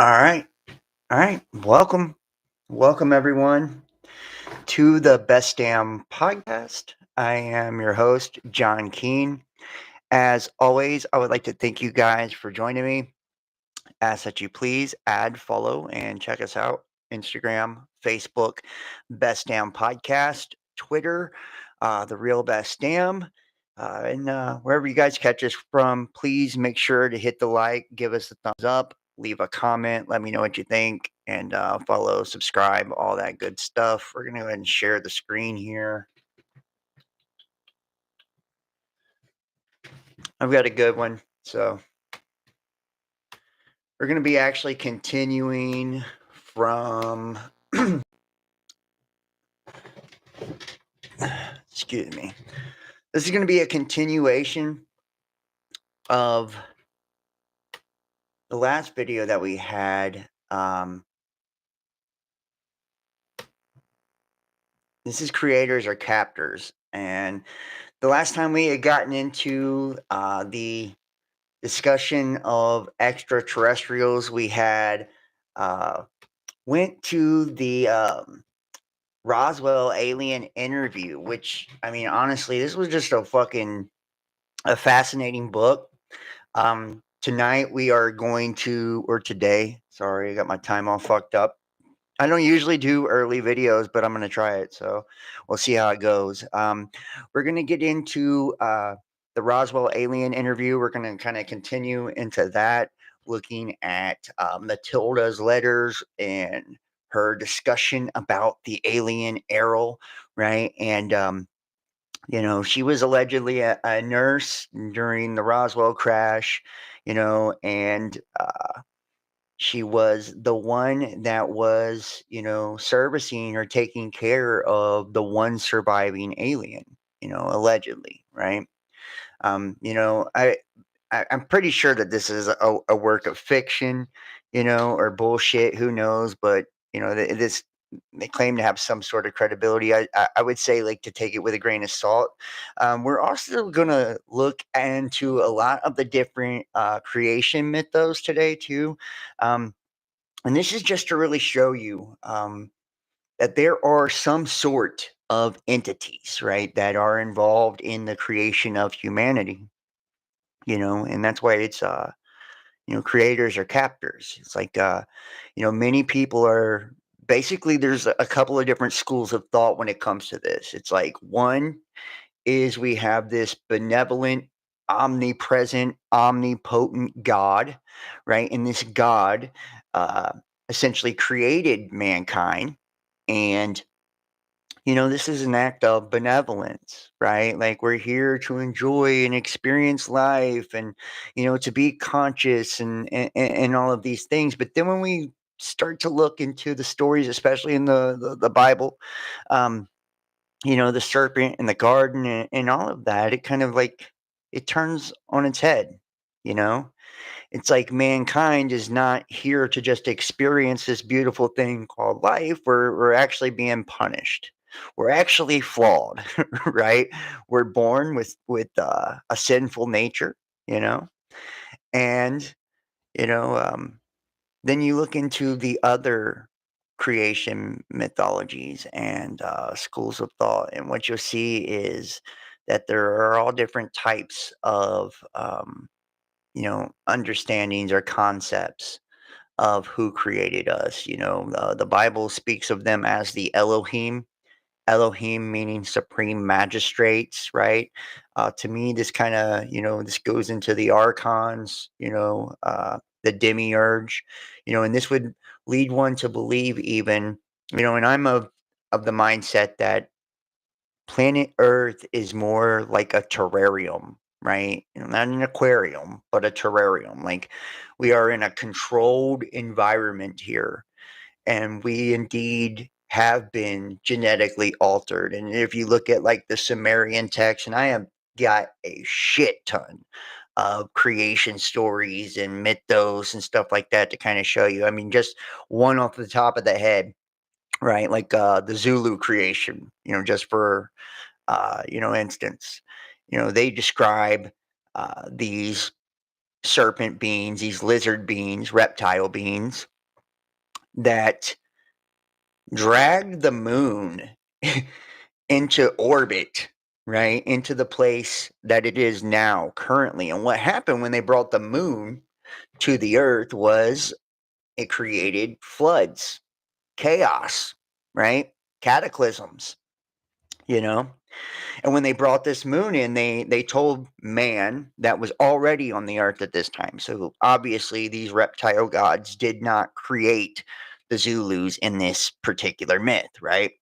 All right. All right. Welcome. Welcome, everyone, to the Best Damn podcast. I am your host, John Keene. As always, I would like to thank you guys for joining me. Ask that you please add, follow, and check us out Instagram, Facebook, Best Damn Podcast, Twitter, The Real Best Damn. And wherever you guys catch us from, please make sure to hit the like, give us a thumbs up, leave a comment, let me know what you think, and follow, subscribe, all that good stuff. We're going to go ahead and share the screen here. I've got a good one. So we're going to be actually continuing from excuse me. This is going to be a continuation of the last video that we had. This is creators or captors. And the last time we had gotten into the discussion of extraterrestrials, we had went to the Roswell alien interview, which, I mean, honestly, this was just a fascinating book. Tonight we are going to, or today, sorry, I got my time all fucked up. I don't usually do early videos, but I'm going to try it. So we'll see how it goes. We're going to get into the Roswell alien interview. We're going to kind of continue into that, looking at Matilda's letters and her discussion about the alien Errol, right? And she was allegedly a nurse during the Roswell crash, and she was the one that was, servicing or taking care of the one surviving alien, allegedly, right? Um, you know, I, I'm pretty sure that this is a work of fiction, or bullshit. Who knows? But this they claim to have some sort of credibility. I would say, like, to take it with a grain of salt. We're also going to look into a lot of the different creation mythos today too, um, and this is just to really show you that there are some sort of entities, right, that are involved in the creation of humanity. And that's why it's creators or captors. It's like many people are basically, there's a couple of different schools of thought when it comes to this. It's like, one is we have this benevolent, omnipresent, omnipotent God, right? And this God uh essentially created mankind. And this is an act of benevolence, right? Like, we're here to enjoy and experience life, and to be conscious, and all of these things. But then when we start to look into the stories, especially in the Bible, um, the serpent in the garden, and all of that, it kind of like it turns on its head, you know? It's like mankind is not here to just experience this beautiful thing called life. We're actually being punished. We're actually flawed, right? We're born with a sinful nature, you know, and you know. Then you look into the other creation mythologies and schools of thought, and what you'll see is that there are all different types of understandings or concepts of who created us. The Bible speaks of them as the Elohim. Elohim meaning supreme magistrates, right? To me, this kind of, this goes into the archons, the demiurge, and this would lead one to believe even, and I'm of the mindset that planet Earth is more like a terrarium, right? Not an aquarium, but a terrarium. Like, we are in a controlled environment here, and we indeed have been genetically altered. And if you look at, like, the Sumerian text, and I have got a shit ton of creation stories and mythos and stuff like that to kind of show you. I mean, just one off the top of the head, right? Like the Zulu creation, just for instance. They describe these serpent beings, these lizard beings, reptile beings, that dragged the moon into orbit, right? Into the place that it is now currently. And what happened when they brought the moon to the earth was it created floods, chaos, right? Cataclysms, you know? And when they brought this moon in, they told man that was already on the earth at this time. So obviously these reptile gods did not create the Zulus in this particular myth, right?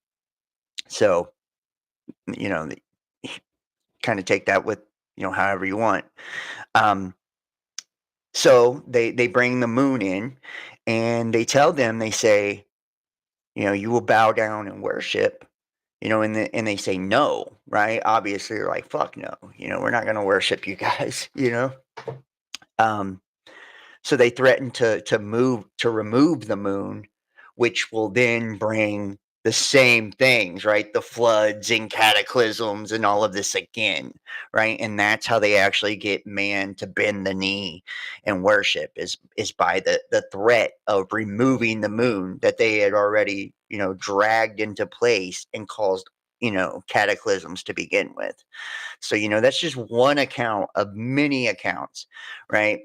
So, you know, kind of take that with, however you want. So they bring the moon in and they tell them, they say, you will bow down and worship, and they say no, right? Obviously, they're like, fuck no, we're not going to worship you guys, Um, so they threaten to remove the moon, which will then bring the same things, right? The floods and cataclysms and all of this again, right? And that's how they actually get man to bend the knee and worship is by the threat of removing the moon that they had already, dragged into place and caused, cataclysms to begin with. So, that's just one account of many accounts, right?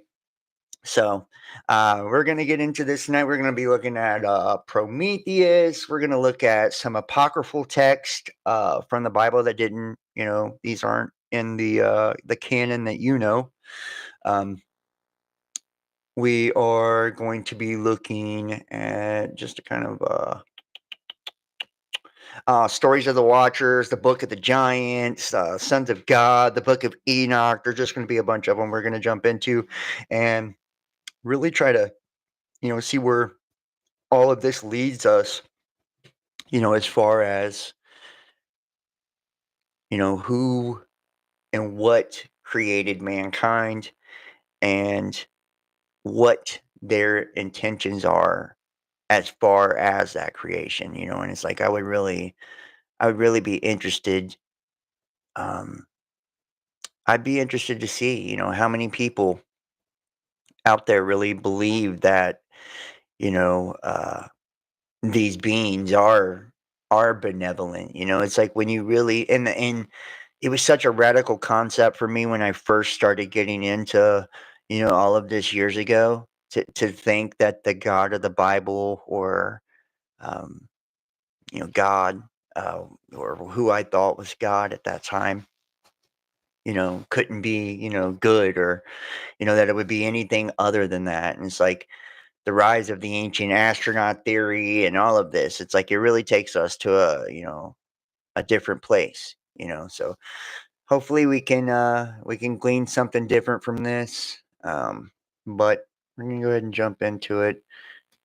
So we're going to get into this tonight. We're going to be looking at Prometheus. We're going to look at some apocryphal text from the Bible that didn't, these aren't in the canon that we are going to be looking at just a kind of Stories of the Watchers, the Book of the Giants, Sons of God, the Book of Enoch. There's just going to be a bunch of them we're going to jump into and really try to, see where all of this leads us, as far as, who and what created mankind and what their intentions are as far as that creation, and it's like I would really be interested. um I'd be interested to see, how many people out there really believe that, you know, uh these beings are benevolent. It's like when you really and it was such a radical concept for me when I first started getting into, all of this years ago, to think that the God of the Bible, or um, God, or who I thought was God at that time, couldn't be, good, or that it would be anything other than that. And it's like the rise of the ancient astronaut theory and all of this. It's like it really takes us to a different place. So hopefully we can glean something different from this. But we're gonna go ahead and jump into it.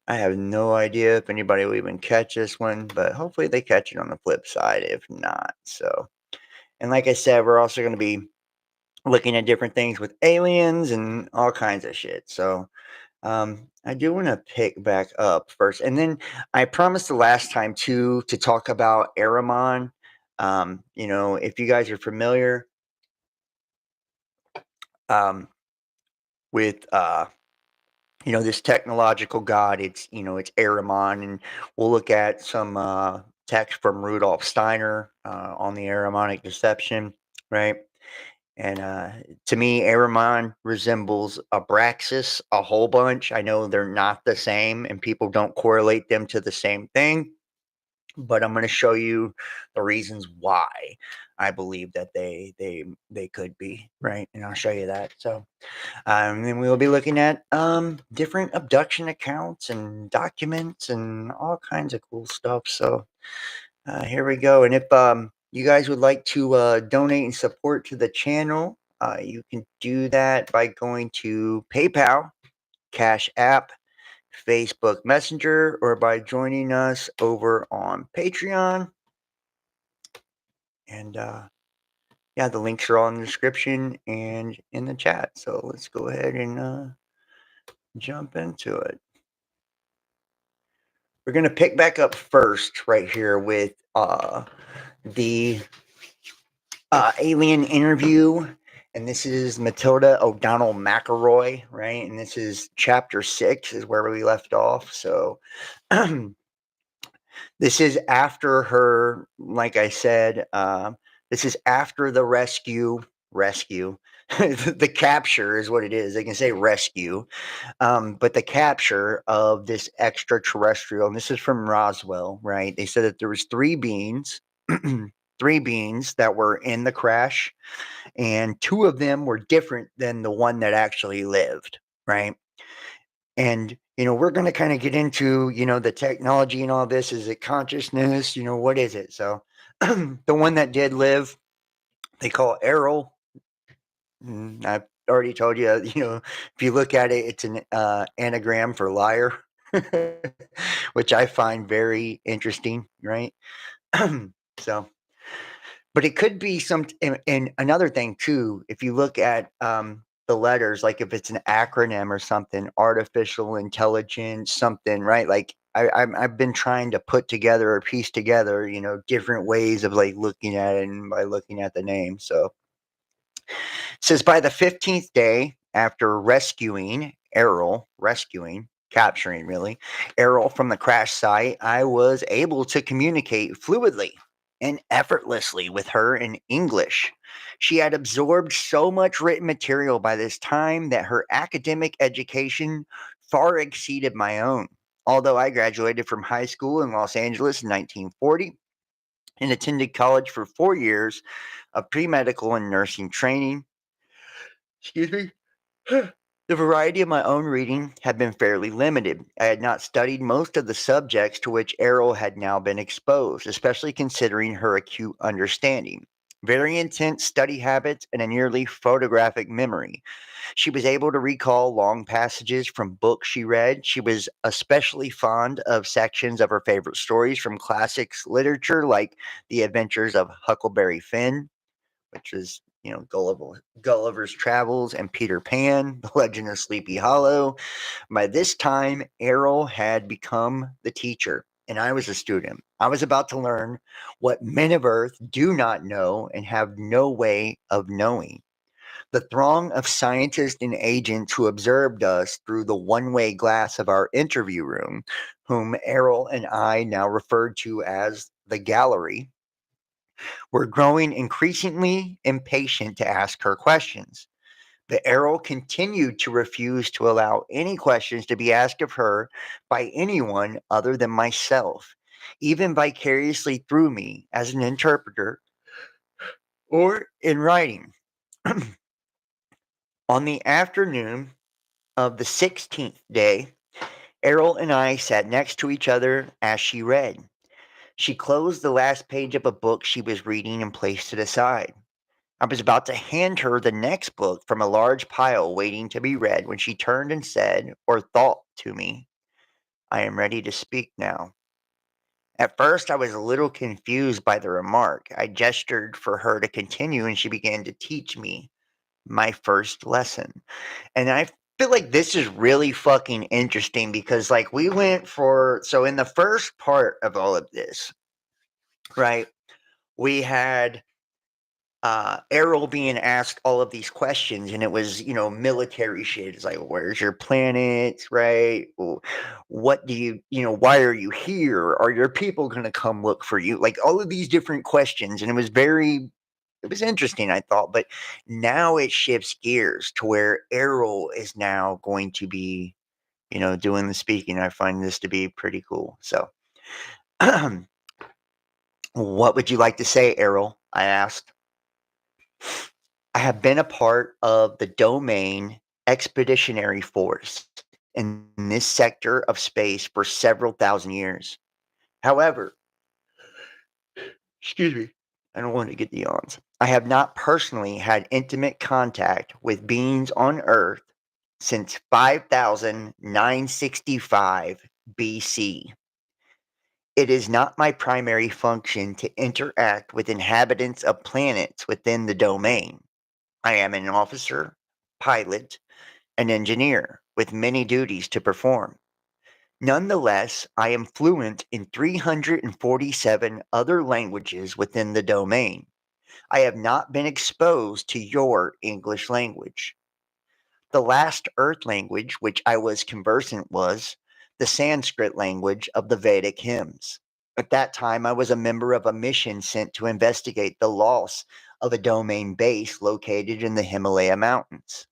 I have no idea if anybody will even catch this one, but hopefully they catch it on the flip side. If not, so, and like I said, we're also going to be looking at different things with aliens and all kinds of shit. So I do want to pick back up first, and then I promised the last time to talk about Aramon. If you guys are familiar um, with this technological god, it's Aramon, and we'll look at some text from Rudolf Steiner on the Aramonic deception, right? And to me, Aramon resembles Abraxas a whole bunch. I know they're not the same, and people don't correlate them to the same thing, but I'm going to show you the reasons why I believe that they could be, right, and I'll show you that. So, and we'll be looking at different abduction accounts and documents and all kinds of cool stuff. So, here we go. And if you guys would like to donate and support to the channel, you can do that by going to PayPal, Cash App, Facebook Messenger, or by joining us over on Patreon. And yeah, the links are all in the description and in the chat. So let's go ahead and jump into it. We're going to pick back up first right here with the alien interview And this is Matilda O'Donnell McElroy, right? And this is chapter 6 is where we left off. So this is after her, like I said, this is after the rescue. The capture is what it is. They can say rescue, but the capture of this extraterrestrial, and this is from Roswell, right? They said that there was three beings, three beings that were in the crash, and two of them were different than the one that actually lived, right? And we're going to kind of get into the technology and all this. Is it consciousness? What is it? So the one that did live, they call Errol. I've already told you, if you look at it, it's an anagram for liar, which I find very interesting, right? So, but it could be and another thing too, if you look at the letters, like if it's an acronym or something, artificial intelligence, something, right? Like I've been trying to put together or piece together, different ways of like looking at it and by looking at the name. So it says by the 15th day after capturing really, Errol from the crash site, I was able to communicate fluidly and effortlessly with her in English. She had absorbed so much written material by this time that her academic education far exceeded my own. Although I graduated from high school in Los Angeles in 1940 and attended college for 4 years of pre medical and nursing training, excuse me. The variety of my own reading had been fairly limited. I had not studied most of the subjects to which Errol had now been exposed, especially considering her acute understanding, very intense study habits, and a nearly photographic memory. She was able to recall long passages from books she read. She was especially fond of sections of her favorite stories from classics literature like The Adventures of Huckleberry Finn, which is Gulliver's Travels, and Peter Pan, The Legend of Sleepy Hollow. By this time, Errol had become the teacher, and I was a student. I was about to learn what men of Earth do not know and have no way of knowing. The throng of scientists and agents who observed us through the one-way glass of our interview room, whom Errol and I now referred to as the gallery, were growing increasingly impatient to ask her questions. The Errol continued to refuse to allow any questions to be asked of her by anyone other than myself, even vicariously through me as an interpreter or in writing. On the afternoon of the 16th day, Errol and I sat next to each other as she read. She closed the last page of a book she was reading and placed it aside. I was about to hand her the next book from a large pile waiting to be read when she turned and said, or thought to me, I am ready to speak now. At first, I was a little confused by the remark. I gestured for her to continue, and she began to teach me my first lesson. And I feel like this is really fucking interesting because, like, so in the first part of all of this, right, we had Errol being asked all of these questions, and it was, military shit. It's like, where's your planet, right? What do why are you here? Are your people going to come look for you? Like all of these different questions. And it was interesting, I thought. But now it shifts gears to where Errol is now going to be, doing the speaking. I find this to be pretty cool. So, what would you like to say, Errol? I asked. I have been a part of the domain expeditionary force in this sector of space for several thousand years. However, excuse me, I don't want to get the yawns. I have not personally had intimate contact with beings on Earth since 5965 BC. It is not my primary function to interact with inhabitants of planets within the domain. I am an officer, pilot, an engineer with many duties to perform. Nonetheless, I am fluent in 347 other languages within the domain. I have not been exposed to your English language. The last earth language which I was conversant was the Sanskrit language of the Vedic hymns. At that time, I was a member of a mission sent to investigate the loss of a domain base located in the Himalaya Mountains.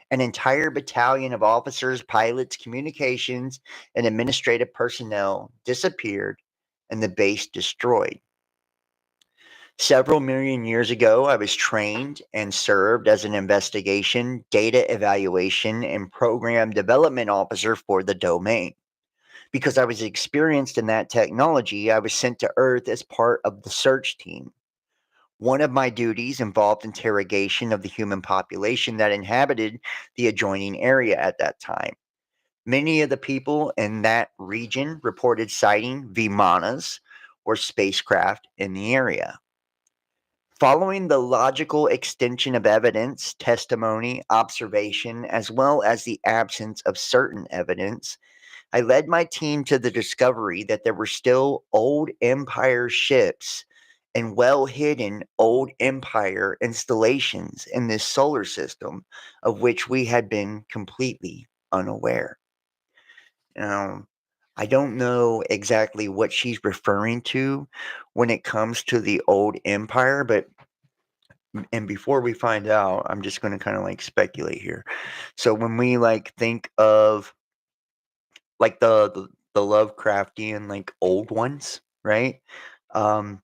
An entire battalion of officers, pilots, communications, and administrative personnel disappeared and the base destroyed. Several million years ago, I was trained and served as an investigation, data evaluation, and program development officer for the domain. Because I was experienced in that technology, I was sent to Earth as part of the search team. One of my duties involved interrogation of the human population that inhabited the adjoining area at that time. Many of the people in that region reported sighting Vimanas or spacecraft in the area. Following the logical extension of evidence, testimony, observation, as well as the absence of certain evidence, I led my team to the discovery that there were still old Empire ships and well hidden old Empire installations in this solar system of which we had been completely unaware. Now, I don't know exactly what she's referring to when it comes to the old Empire, but and before we find out, I'm just going to kind of like speculate here. So when we like think of like the Lovecraftian like old ones, right? Um,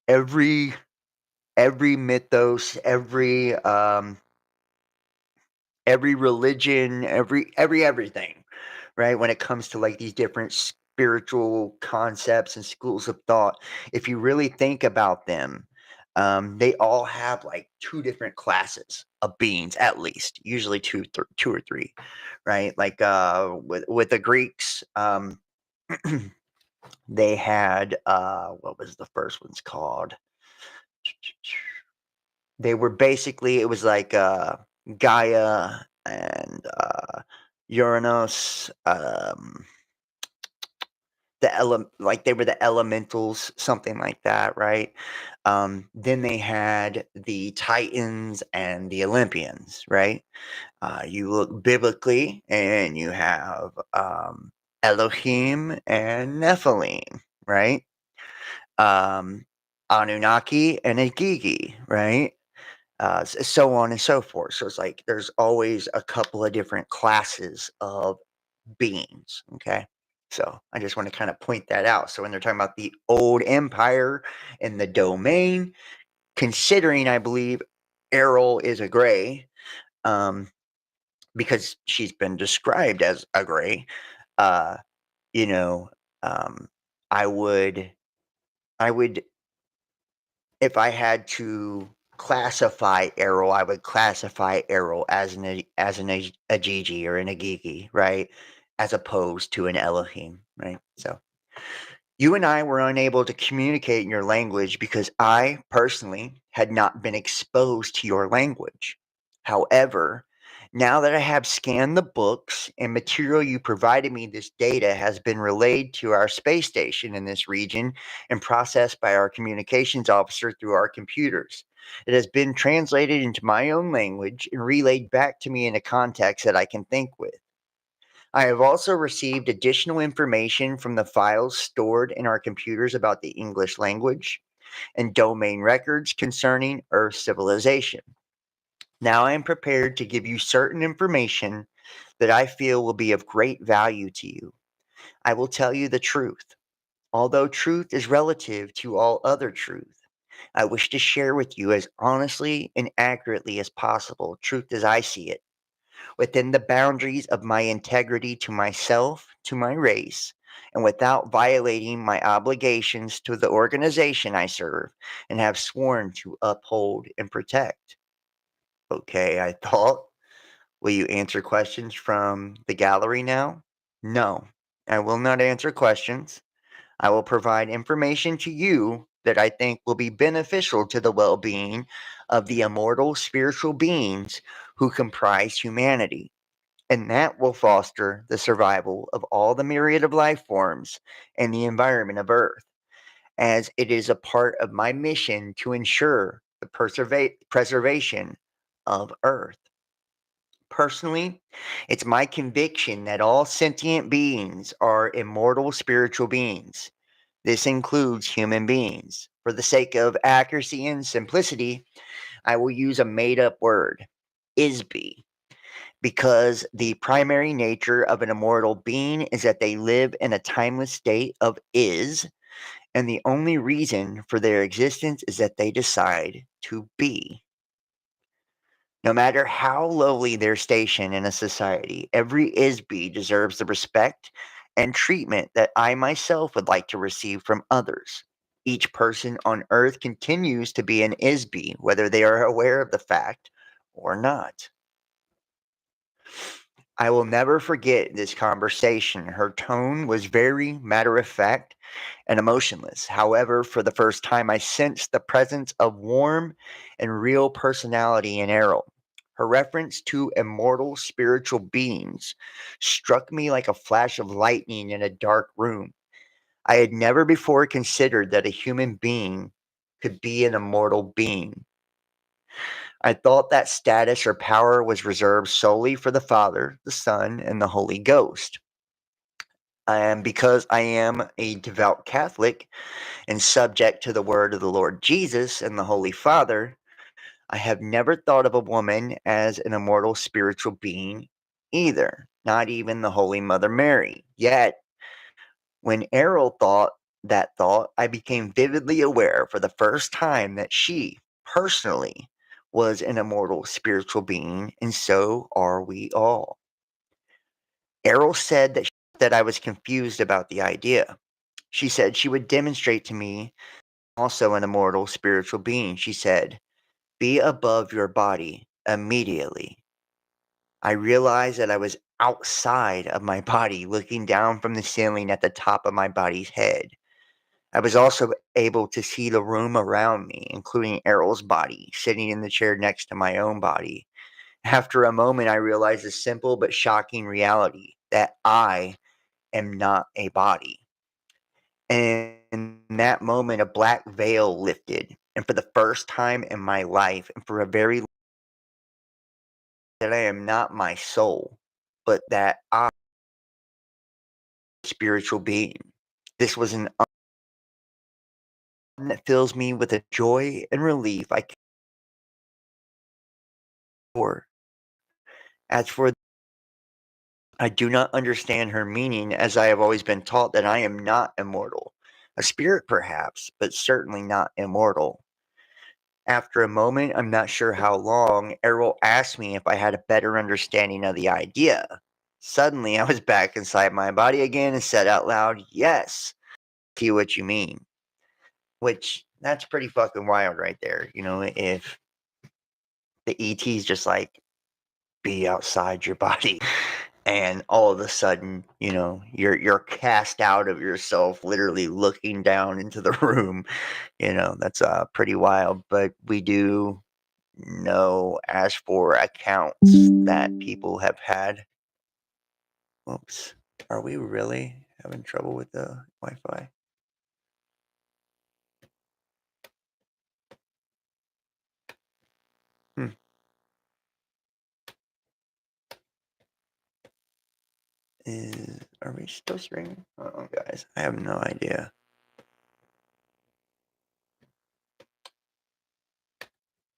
every mythos, every religion, every everything, right? When it comes to like these different spiritual concepts and schools of thought, if you really think about them, they all have like two different classes of beings, at least, usually two or three, right? Like with the Greeks, they had what was the first one's called? They were basically it was like Gaia and Uranus, like they were the elementals, something like that, right? Then they had the Titans and the Olympians, right? You look biblically, and you have Elohim and Nephilim, right? Um, Anunnaki and Agigi, right? So on and so forth. So it's like there's always a couple of different classes of beings. Okay. So I just want to kind of point that out. So when they're talking about the old empire and the domain, considering I believe Errol is a gray, um, because she's been described as a gray, uh, you know, um, I would, I would, if I had to classify Errol, I would classify Errol as a Gigi or an Agigi, right? As opposed to an Elohim, right? So you and I were unable to communicate in your language because I personally had not been exposed to your language. However, now that I have scanned the books and material you provided me, this data has been relayed to our space station in this region and processed by our communications officer through our computers. It has been translated into my own language and relayed back to me in a context that I can think with. I have also received additional information from the files stored in our computers about the English language and domain records concerning Earth civilization. Now I am prepared to give you certain information that I feel will be of great value to you. I will tell you the truth. Although truth is relative to all other truth, I wish to share with you as honestly and accurately as possible truth as I see it, within the boundaries of my integrity to myself, to my race, and without violating my obligations to the organization I serve and have sworn to uphold and protect. Okay, I thought. Will you answer questions from the gallery now? No, I will not answer questions. I will provide information to you that I think will be beneficial to the well being of the immortal spiritual beings who comprise humanity, and that will foster the survival of all the myriad of life forms and the environment of Earth. as it is a part of my mission to ensure the preservation of Earth. Personally, it's my conviction that all sentient beings are immortal spiritual beings. This includes human beings. For the sake of accuracy and simplicity, I will use a made up word, ISBE, because the primary nature of an immortal being is that they live in a timeless state of is, and the only reason for their existence is that they decide to be. No matter how lowly their station in a society, every ISBE deserves the respect and treatment that I myself would like to receive from others. Each person on Earth continues to be an ISBE, whether they are aware of the fact or not. I will never forget this conversation. Her tone was very matter of fact and emotionless. However, for the first time, I sensed the presence of warm and real personality in Errol. Her reference to immortal spiritual beings struck me like a flash of lightning in a dark room. I had never before considered that a human being could be an immortal being. I thought that status or power was reserved solely for the Father, the Son, and the Holy Ghost. And because I am a devout Catholic and subject to the word of the Lord Jesus and the Holy Father, I have never thought of a woman as an immortal spiritual being either, not even the Holy Mother Mary. Yet, when Errol thought that thought, I became vividly aware for the first time that she, personally, was an immortal spiritual being, and so are we all. Errol said that I was confused about the idea. She said she would demonstrate to me also an immortal spiritual being. She said, "Be above your body immediately." I realized that I was outside of my body, looking down from the ceiling at the top of my body's head. I was also able to see the room around me, including Errol's body, sitting in the chair next to my own body. After a moment, I realized a simple but shocking reality that I am not a body. And in that moment, a black veil lifted. And for the first time in my life, and for a very that I am not my soul, but that I am a spiritual being. This was an that fills me with a joy and relief I can't for. As for I do not understand her meaning, as I have always been taught that I am not immortal. A spirit, perhaps, but certainly not immortal. After a moment, I'm not sure how long, Errol asked me if I had a better understanding of the idea. Suddenly, I was back inside my body again and said out loud, "Yes, I see what you mean." Which, that's pretty fucking wild right there. You know, if the ET's just like, be outside your body. And all of a sudden, you know, you're cast out of yourself, literally looking down into the room. You know, that's pretty wild. But we do know, as for accounts that people have had. Oops, are we really having trouble with the Wi-Fi? Hmm. Are we still streaming? Oh, guys, I have no idea.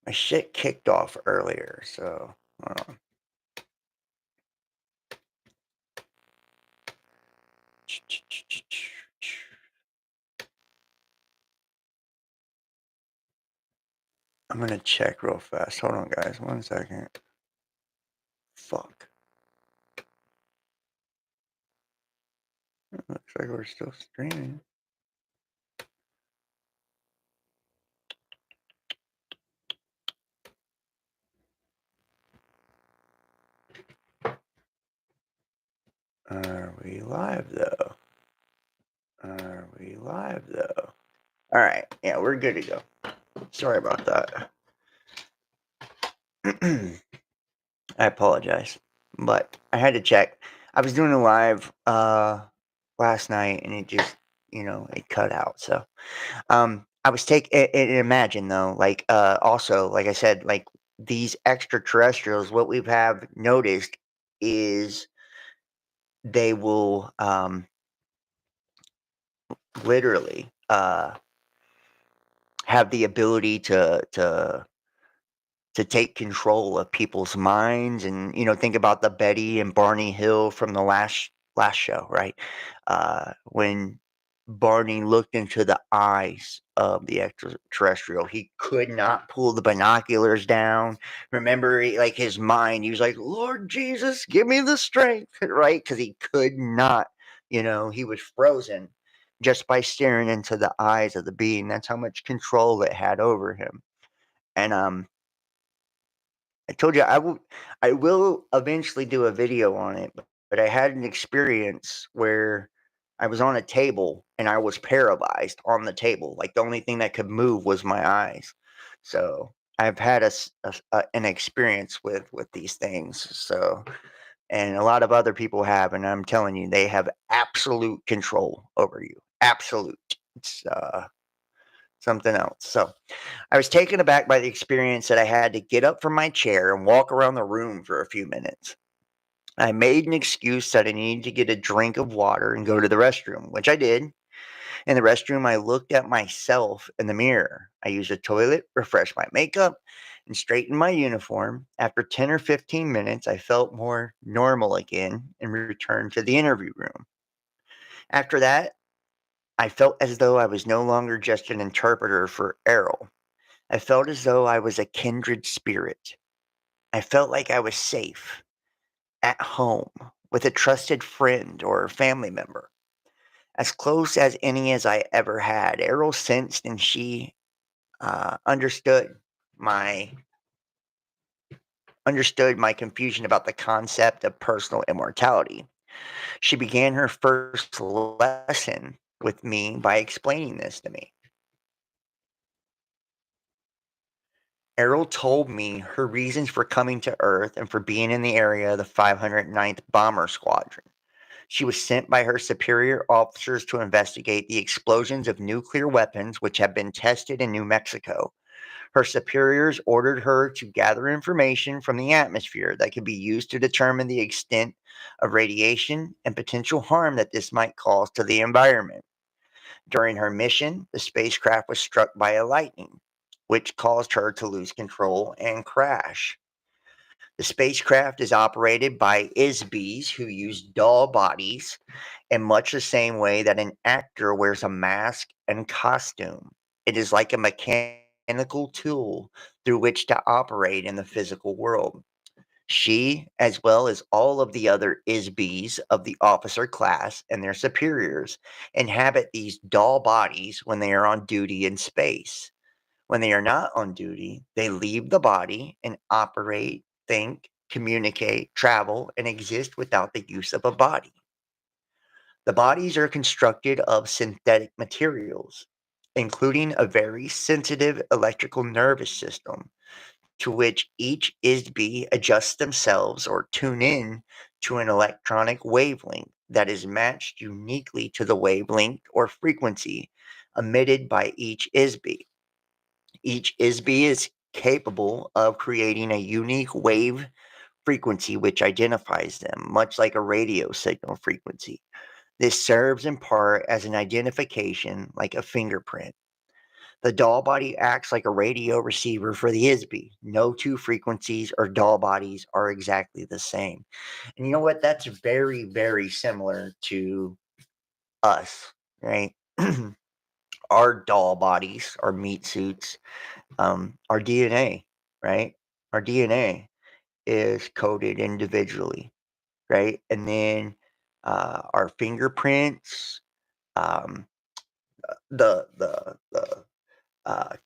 My shit kicked off earlier, so hold on. I'm gonna check real fast. Hold on, guys. 1 second. Fuck. Looks like we're still streaming. Are we live though? Are we live though? All right. Yeah, we're good to go. Sorry about that. I apologize, but I had to check. I was doing a live last night, and it just it cut out. So I was and imagine though, like also, like I said, like these extraterrestrials, what we've have noticed is they will literally have the ability to take control of people's minds. And think about the Betty and Barney Hill from the last show, right? When Barney looked into the eyes of the extraterrestrial, he could not pull the binoculars down. Remember, like his mind, he was like, Lord Jesus, give me the strength, right? Because he could not, he was frozen just by staring into the eyes of the being. That's how much control it had over him. And I told you I will eventually do a video on it, but I had an experience where I was on a table and I was paralyzed on the table. Like the only thing that could move was my eyes. So I've had an experience with these things. So, and a lot of other people have, and I'm telling you, they have absolute control over you. Absolute. It's something else. So I was taken aback by the experience that I had to get up from my chair and walk around the room for a few minutes. I made an excuse that I needed to get a drink of water and go to the restroom, which I did. In the restroom, I looked at myself in the mirror. I used a toilet, refreshed my makeup, and straightened my uniform. After 10 or 15 minutes, I felt more normal again and returned to the interview room. After that, I felt as though I was no longer just an interpreter for Errol. I felt as though I was a kindred spirit. I felt like I was safe, at home, with a trusted friend or family member. As close as any as I ever had. Errol sensed and she understood my confusion about the concept of personal immortality. She began her first lesson with me by explaining this to me. Errol told me her reasons for coming to Earth and for being in the area of the 509th Bomber Squadron. She was sent by her superior officers to investigate the explosions of nuclear weapons which have been tested in New Mexico. Her superiors ordered her to gather information from the atmosphere that could be used to determine the extent of radiation and potential harm that this might cause to the environment. During her mission, the spacecraft was struck by a lightning, which caused her to lose control and crash. The spacecraft is operated by ISBs who use doll bodies in much the same way that an actor wears a mask and costume. It is like a mechanical tool through which to operate in the physical world. She, as well as all of the other ISBs of the officer class and their superiors, inhabit these doll bodies when they are on duty in space. When they are not on duty, they leave the body and operate, think, communicate, travel, and exist without the use of a body. The bodies are constructed of synthetic materials, including a very sensitive electrical nervous system to which each ISB adjusts themselves or tune in to an electronic wavelength that is matched uniquely to the wavelength or frequency emitted by each ISB. Each ISB is capable of creating a unique wave frequency which identifies them, much like a radio signal frequency. This serves in part as an identification, like a fingerprint. The doll body acts like a radio receiver for the ISB. No two frequencies or doll bodies are exactly the same. And you know what? That's very, very similar to us, right? Our doll bodies, our meat suits, our DNA, right? Our DNA is coded individually, right? And then our fingerprints, um, the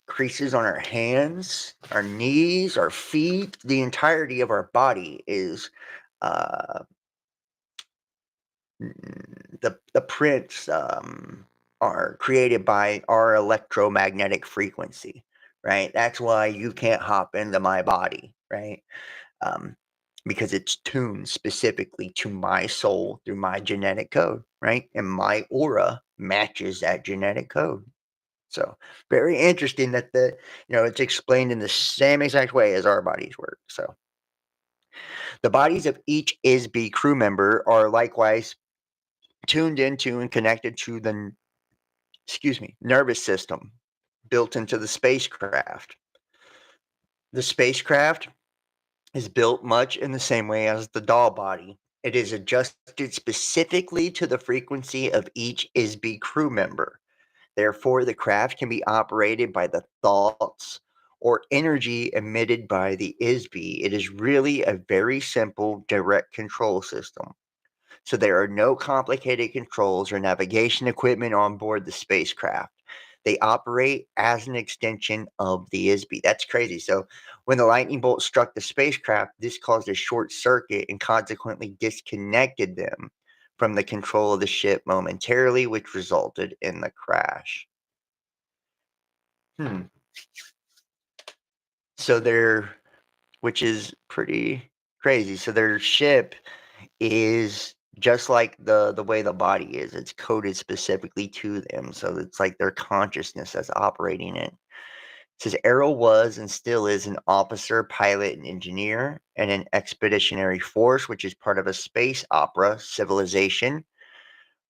creases on our hands, our knees, our feet, the entirety of our body is uh, the prints are created by our electromagnetic frequency, right? That's why you can't hop into my body, right? Um, because it's tuned specifically to my soul through my genetic code, right? And my aura matches that genetic code. So very interesting that it's explained in the same exact way as our bodies work. So the bodies of each ISB crew member are likewise tuned into and connected to the nervous system built into the spacecraft. The spacecraft is built much in the same way as the doll body. It is adjusted specifically to the frequency of each ISB crew member. Therefore, the craft can be operated by the thoughts or energy emitted by the ISB. It is really a very simple direct control system. So there are no complicated controls or navigation equipment on board the spacecraft. They operate as an extension of the ISB. That's crazy. So when the lightning bolt struck the spacecraft, this caused a short circuit and consequently disconnected them from the control of the ship momentarily, which resulted in the crash. Hmm. So which is pretty crazy. So their ship is just like the way the body is. It's coded specifically to them. So it's like their consciousness that's operating it. It says Errol was and still is an officer, pilot, and engineer in an expeditionary force, which is part of a space opera civilization,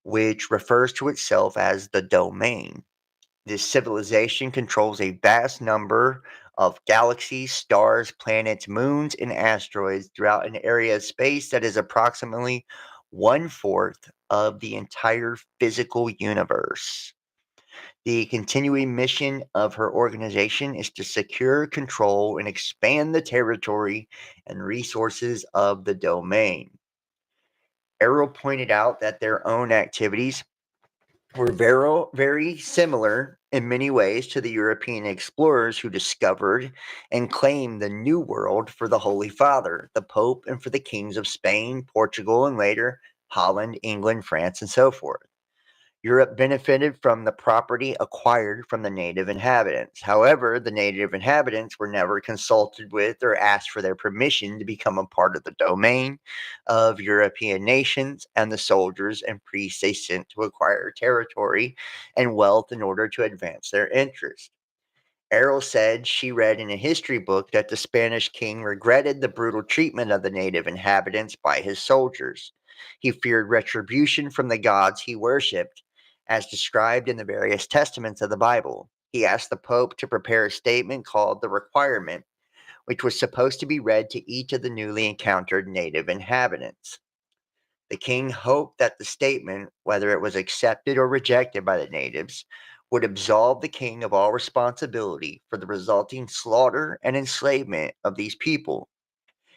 which refers to itself as the domain. This civilization controls a vast number of galaxies, stars, planets, moons, and asteroids throughout an area of space that is approximately 1/4 of the entire physical universe. The continuing mission of her organization is to secure, control, and expand the territory and resources of the domain. Errol pointed out that their own activities were very similar in many ways to the European explorers who discovered and claimed the New World for the Holy Father, the Pope, and for the kings of Spain, Portugal, and later Holland, England, France, and so forth. Europe benefited from the property acquired from the native inhabitants. However, the native inhabitants were never consulted with or asked for their permission to become a part of the domain of European nations and the soldiers and priests they sent to acquire territory and wealth in order to advance their interests. Errol said she read in a history book that the Spanish king regretted the brutal treatment of the native inhabitants by his soldiers. He feared retribution from the gods he worshipped, as described in the various testaments of the Bible. He asked the Pope to prepare a statement called the Requirement, which was supposed to be read to each of the newly encountered native inhabitants. The king hoped that the statement, whether it was accepted or rejected by the natives, would absolve the king of all responsibility for the resulting slaughter and enslavement of these people.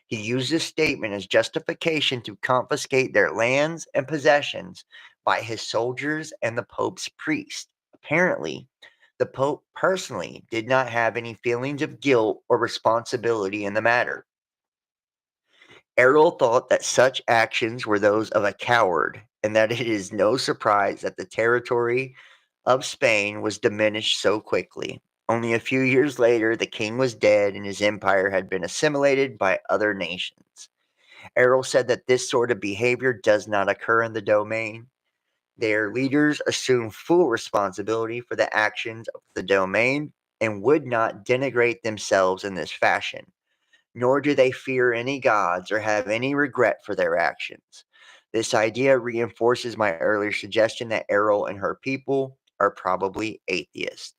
He used this statement as justification to confiscate their lands and possessions by his soldiers and the Pope's priests. Apparently, the Pope personally did not have any feelings of guilt or responsibility in the matter. Errol thought that such actions were those of a coward, and that it is no surprise that the territory of Spain was diminished so quickly. Only a few years later, the king was dead and his empire had been assimilated by other nations. Errol said that this sort of behavior does not occur in the domain. Their leaders assume full responsibility for the actions of the domain and would not denigrate themselves in this fashion, nor do they fear any gods or have any regret for their actions. This idea reinforces my earlier suggestion that Errol and her people are probably atheists.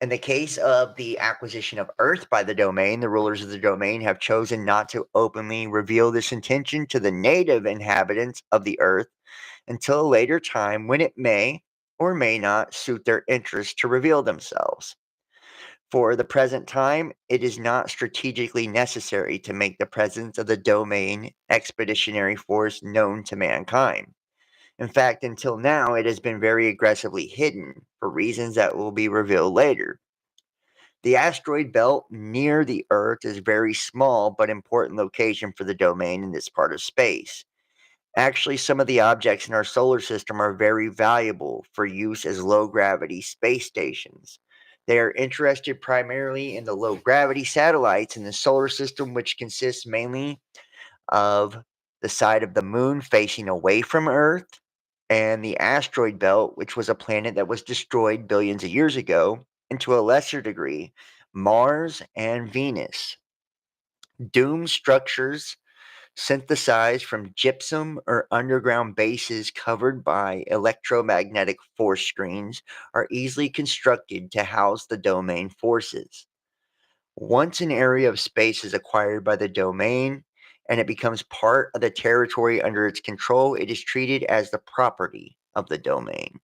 In the case of the acquisition of Earth by the domain, the rulers of the domain have chosen not to openly reveal this intention to the native inhabitants of the Earth until a later time when it may or may not suit their interest to reveal themselves. For the present time, it is not strategically necessary to make the presence of the domain expeditionary force known to mankind. In fact, until now, it has been very aggressively hidden for reasons that will be revealed later. The asteroid belt near the Earth is a very small but important location for the domain in this part of space. Actually, some of the objects in our solar system are very valuable for use as low gravity space stations. They are interested primarily in the low gravity satellites in the solar system, which consists mainly of the side of the moon facing away from Earth, and the asteroid belt, which was a planet that was destroyed billions of years ago, and to a lesser degree, Mars and Venus. Doomed structures synthesized from gypsum or underground bases covered by electromagnetic force screens are easily constructed to house the domain forces. Once an area of space is acquired by the domain and it becomes part of the territory under its control, it is treated as the property of the domain.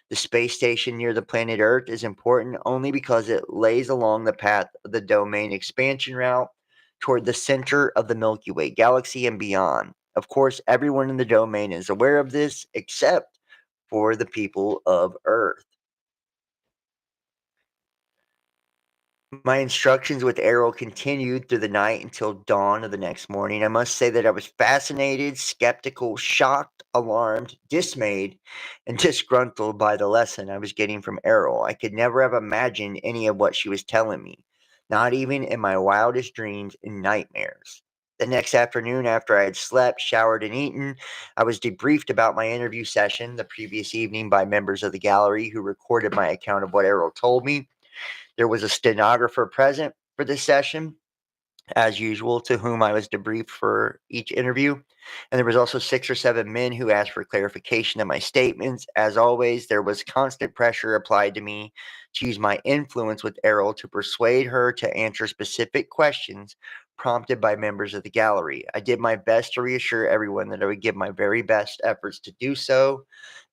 The space station near the planet Earth is important only because it lays along the path of the domain expansion route toward the center of the Milky Way galaxy and beyond. Of course, everyone in the domain is aware of this except for the people of Earth. My instructions with Errol continued through the night until dawn of the next morning. I must say that I was fascinated, skeptical, shocked, alarmed, dismayed, and disgruntled by the lesson I was getting from Errol. I could never have imagined any of what she was telling me, not even in my wildest dreams and nightmares. The next afternoon, after I had slept, showered, and eaten, I was debriefed about my interview session the previous evening by members of the gallery who recorded my account of what Errol told me. There was a stenographer present for this session, as usual, to whom I was debriefed for each interview. And there was also 6 or 7 men who asked for clarification of my statements. As always, there was constant pressure applied to me to use my influence with Errol to persuade her to answer specific questions prompted by members of the gallery. I did my best to reassure everyone that I would give my very best efforts to do so.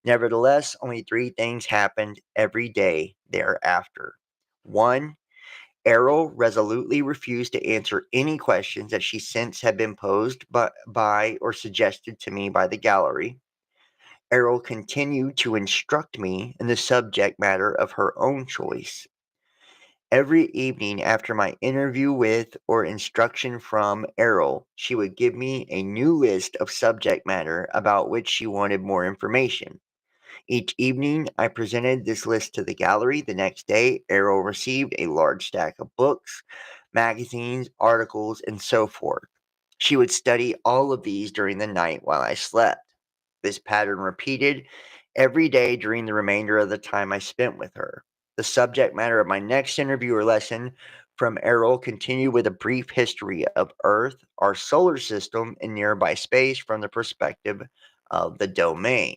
Nevertheless, only 3 things happened every day thereafter. 1. Errol resolutely refused to answer any questions that she since had been posed by or suggested to me by the gallery. Errol continued to instruct me in the subject matter of her own choice. Every evening after my interview with or instruction from Errol, she would give me a new list of subject matter about which she wanted more information. Each evening, I presented this list to the gallery. The next day, Errol received a large stack of books, magazines, articles, and so forth. She would study all of these during the night while I slept. This pattern repeated every day during the remainder of the time I spent with her. The subject matter of my next interview or lesson from Errol continued with a brief history of Earth, our solar system, and nearby space from the perspective of the domain.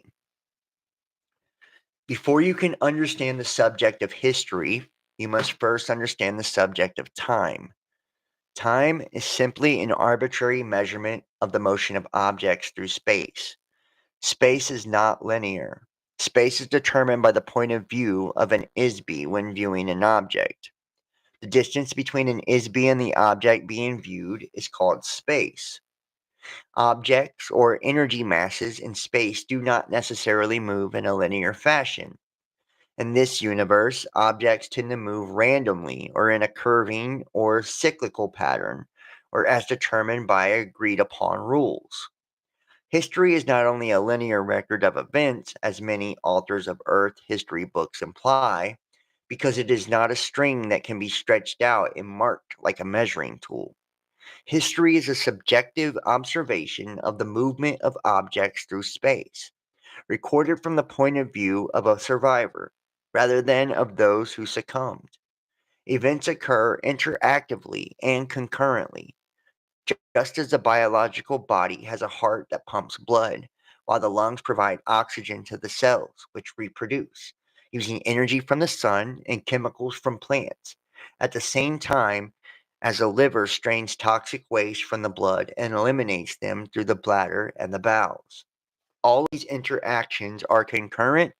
Before you can understand the subject of history, you must first understand the subject of time. Time is simply an arbitrary measurement of the motion of objects through space. Space is not linear. Space is determined by the point of view of an ISB when viewing an object. The distance between an ISB and the object being viewed is called space. Objects or energy masses in space do not necessarily move in a linear fashion. In this universe, objects tend to move randomly or in a curving or cyclical pattern, or as determined by agreed upon rules. History is not only a linear record of events, as many authors of Earth history books imply, because it is not a string that can be stretched out and marked like a measuring tool. History is a subjective observation of the movement of objects through space, recorded from the point of view of a survivor, rather than of those who succumbed. Events occur interactively and concurrently, just as the biological body has a heart that pumps blood, while the lungs provide oxygen to the cells, which reproduce, using energy from the sun and chemicals from plants. At the same time, as the liver strains toxic waste from the blood and eliminates them through the bladder and the bowels. All these interactions are concurrent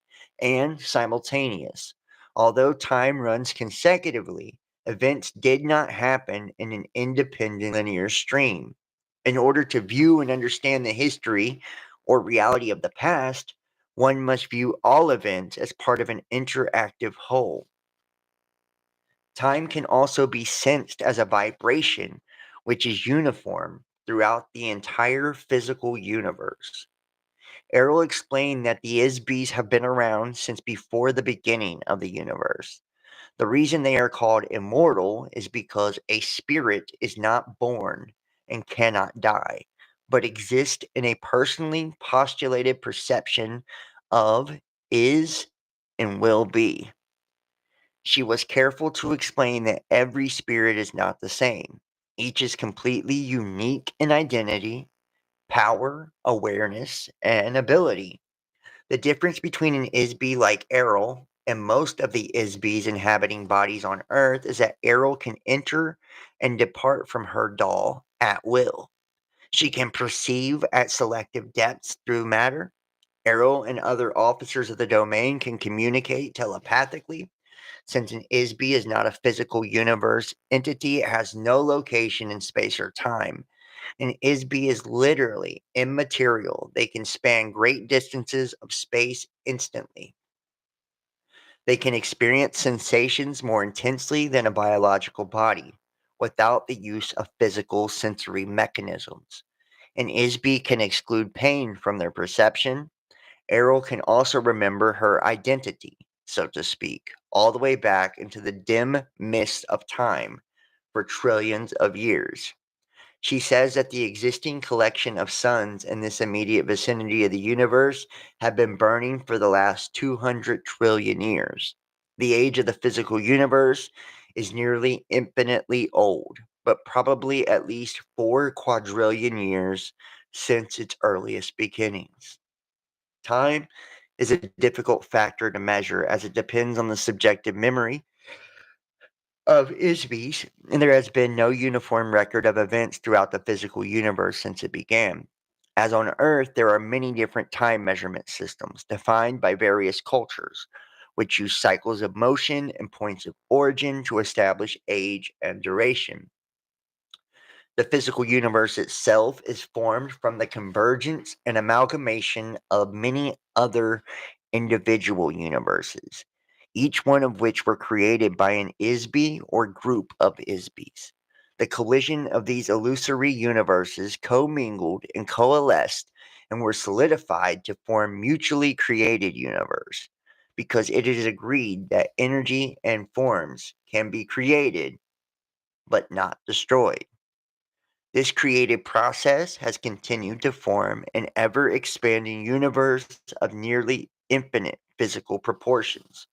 and simultaneous. Although time runs consecutively, events did not happen in an independent linear stream. In order to view and understand the history or reality of the past, one must view all events as part of an interactive whole. Time can also be sensed as a vibration, which is uniform throughout the entire physical universe. Errol explained that the ISBs have been around since before the beginning of the universe. The reason they are called immortal is because a spirit is not born and cannot die, but exists in a personally postulated perception of, is, and will be. She was careful to explain that every spirit is not the same. Each is completely unique in identity, power, awareness, and ability. The difference between an Isby like Errol and most of the Isbys inhabiting bodies on Earth is that Errol can enter and depart from her doll at will. She can perceive at selective depths through matter. Errol and other officers of the domain can communicate telepathically. Since an Isby is not a physical universe entity, it has no location in space or time. An Isby is literally immaterial. They can span great distances of space instantly. They can experience sensations more intensely than a biological body without the use of physical sensory mechanisms. An Isby can exclude pain from their perception. Errol can also remember her identity, so to speak, all the way back into the dim mist of time for trillions of years. She says that the existing collection of suns in this immediate vicinity of the universe have been burning for the last 200 trillion years. The age of the physical universe is nearly infinitely old, but probably at least 4 quadrillion years since its earliest beginnings. Time is a difficult factor to measure as it depends on the subjective memory of Isbys, and there has been no uniform record of events throughout the physical universe since it began. As on Earth, there are many different time measurement systems defined by various cultures, which use cycles of motion and points of origin to establish age and duration. The physical universe itself is formed from the convergence and amalgamation of many other individual universes, each one of which were created by an Isby or group of Isbys. The collision of these illusory universes commingled and coalesced and were solidified to form mutually created universe, because it is agreed that energy and forms can be created but not destroyed. This creative process has continued to form an ever expanding universe of nearly infinite physical proportions.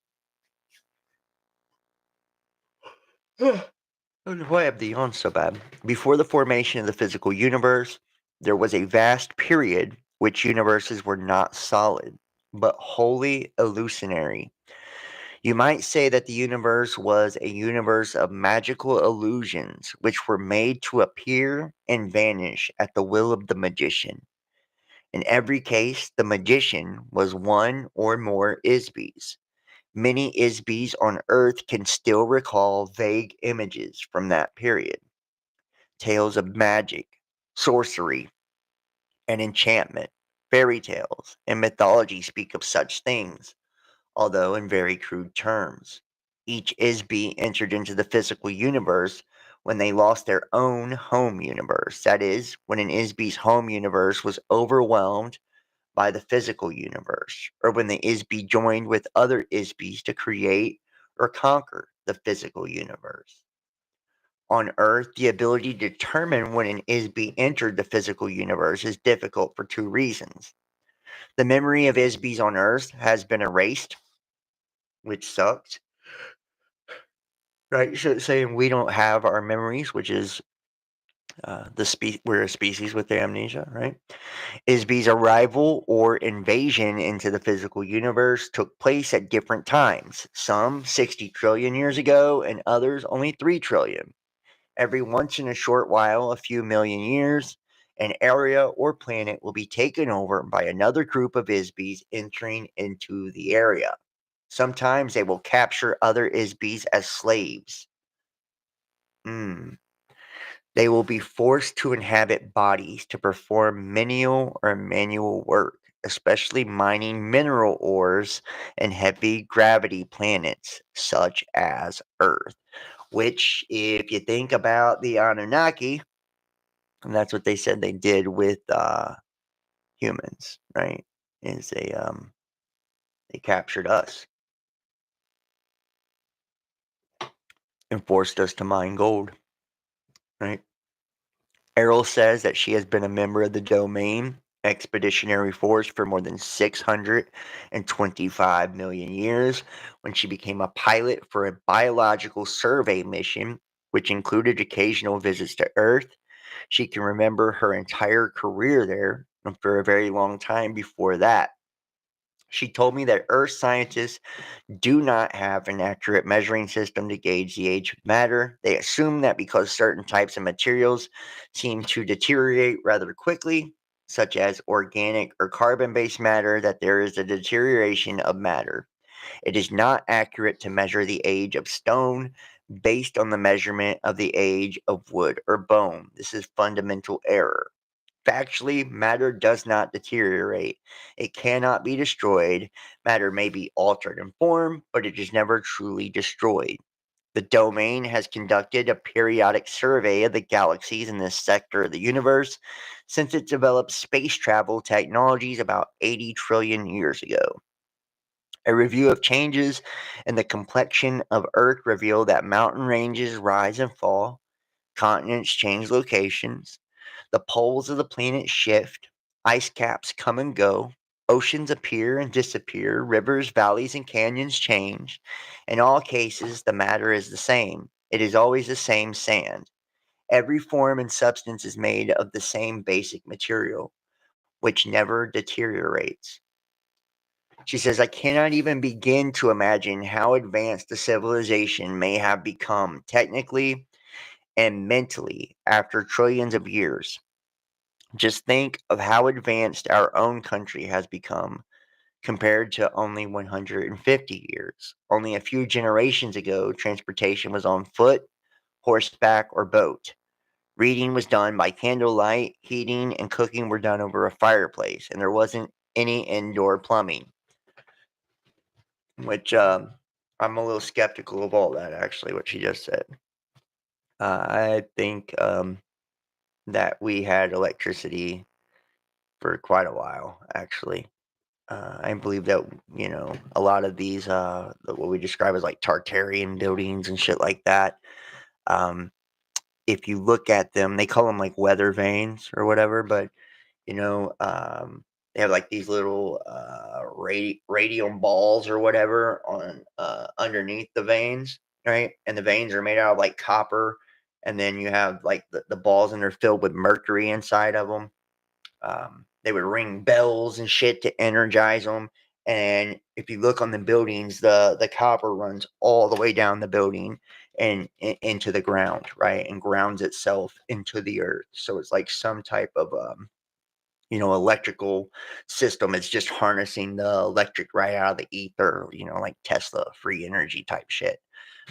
I don't know why I have the yawn so bad. Before the formation of the physical universe, there was a vast period which universes were not solid, but wholly illusionary. You might say that the universe was a universe of magical illusions which were made to appear and vanish at the will of the magician. In every case, the magician was one or more Isbys. Many Isbys on Earth can still recall vague images from that period. Tales of magic, sorcery, and enchantment, fairy tales, and mythology speak of such things, although in very crude terms. Each Isby entered into the physical universe when they lost their own home universe. That is, when an Isby's home universe was overwhelmed by the physical universe, or when the Isby joined with other Isbys to create or conquer the physical universe. On Earth, the ability to determine when an Isby entered the physical universe is difficult for two reasons. The memory of Isbys on Earth has been erased, which sucks, right? So saying we don't have our memories, which is we're a species with amnesia, right? Isby's arrival or invasion into the physical universe took place at different times, some 60 trillion years ago and others only 3 trillion. Every once in a short while, a few million years, an area or planet will be taken over by another group of Isbys entering into the area. Sometimes they will capture other Isbys as slaves. They will be forced to inhabit bodies to perform menial or manual work, especially mining mineral ores and heavy gravity planets such as Earth. Which, if you think about the Anunnaki, and that's what they said they did with humans, right? Is they captured us and forced us to mine gold, right? Errol says that she has been a member of the domain expeditionary force for more than 625 million years when she became a pilot for a biological survey mission, which included occasional visits to Earth. She can remember her entire career there and for a very long time before that. She told me that Earth scientists do not have an accurate measuring system to gauge the age of matter. They assume that because certain types of materials seem to deteriorate rather quickly, such as organic or carbon based matter, that there is a deterioration of matter. It is not accurate to measure the age of stone based on the measurement of the age of wood or bone. This is fundamental error. Factually, matter does not deteriorate. It cannot be destroyed. Matter may be altered in form, but it is never truly destroyed. The domain has conducted a periodic survey of the galaxies in this sector of the universe since it developed space travel technologies about 80 trillion years ago. A review of changes in the complexion of Earth revealed that mountain ranges rise and fall, continents change locations, the poles of the planet shift, ice caps come and go, oceans appear and disappear, rivers, valleys, and canyons change. In all cases, the matter is the same. It is always the same sand. Every form and substance is made of the same basic material, which never deteriorates. She says, I cannot even begin to imagine how advanced the civilization may have become technically and mentally after trillions of years. Just think of how advanced our own country has become compared to only 150 years. Only a few generations ago, transportation was on foot, horseback, or boat. Reading was done by candlelight, heating and cooking were done over a fireplace, and there wasn't any indoor plumbing, which I'm a little skeptical of all that, actually, what she just said. I think that we had electricity for quite a while, actually. I believe that, a lot of these, what we describe as like Tartarian buildings and shit like that, um, if you look at them, they call them like weather vanes or whatever, but they have like these little radium balls or whatever on underneath the veins, right? And the veins are made out of like copper, and then you have like the balls, and they're filled with mercury inside of them. They would ring bells and shit to energize them. And if you look on the buildings, the copper runs all the way down the building and into the ground, right? And grounds itself into the earth. So it's like some type of electrical system. It's just harnessing the electric right out of the ether, like Tesla free energy type shit.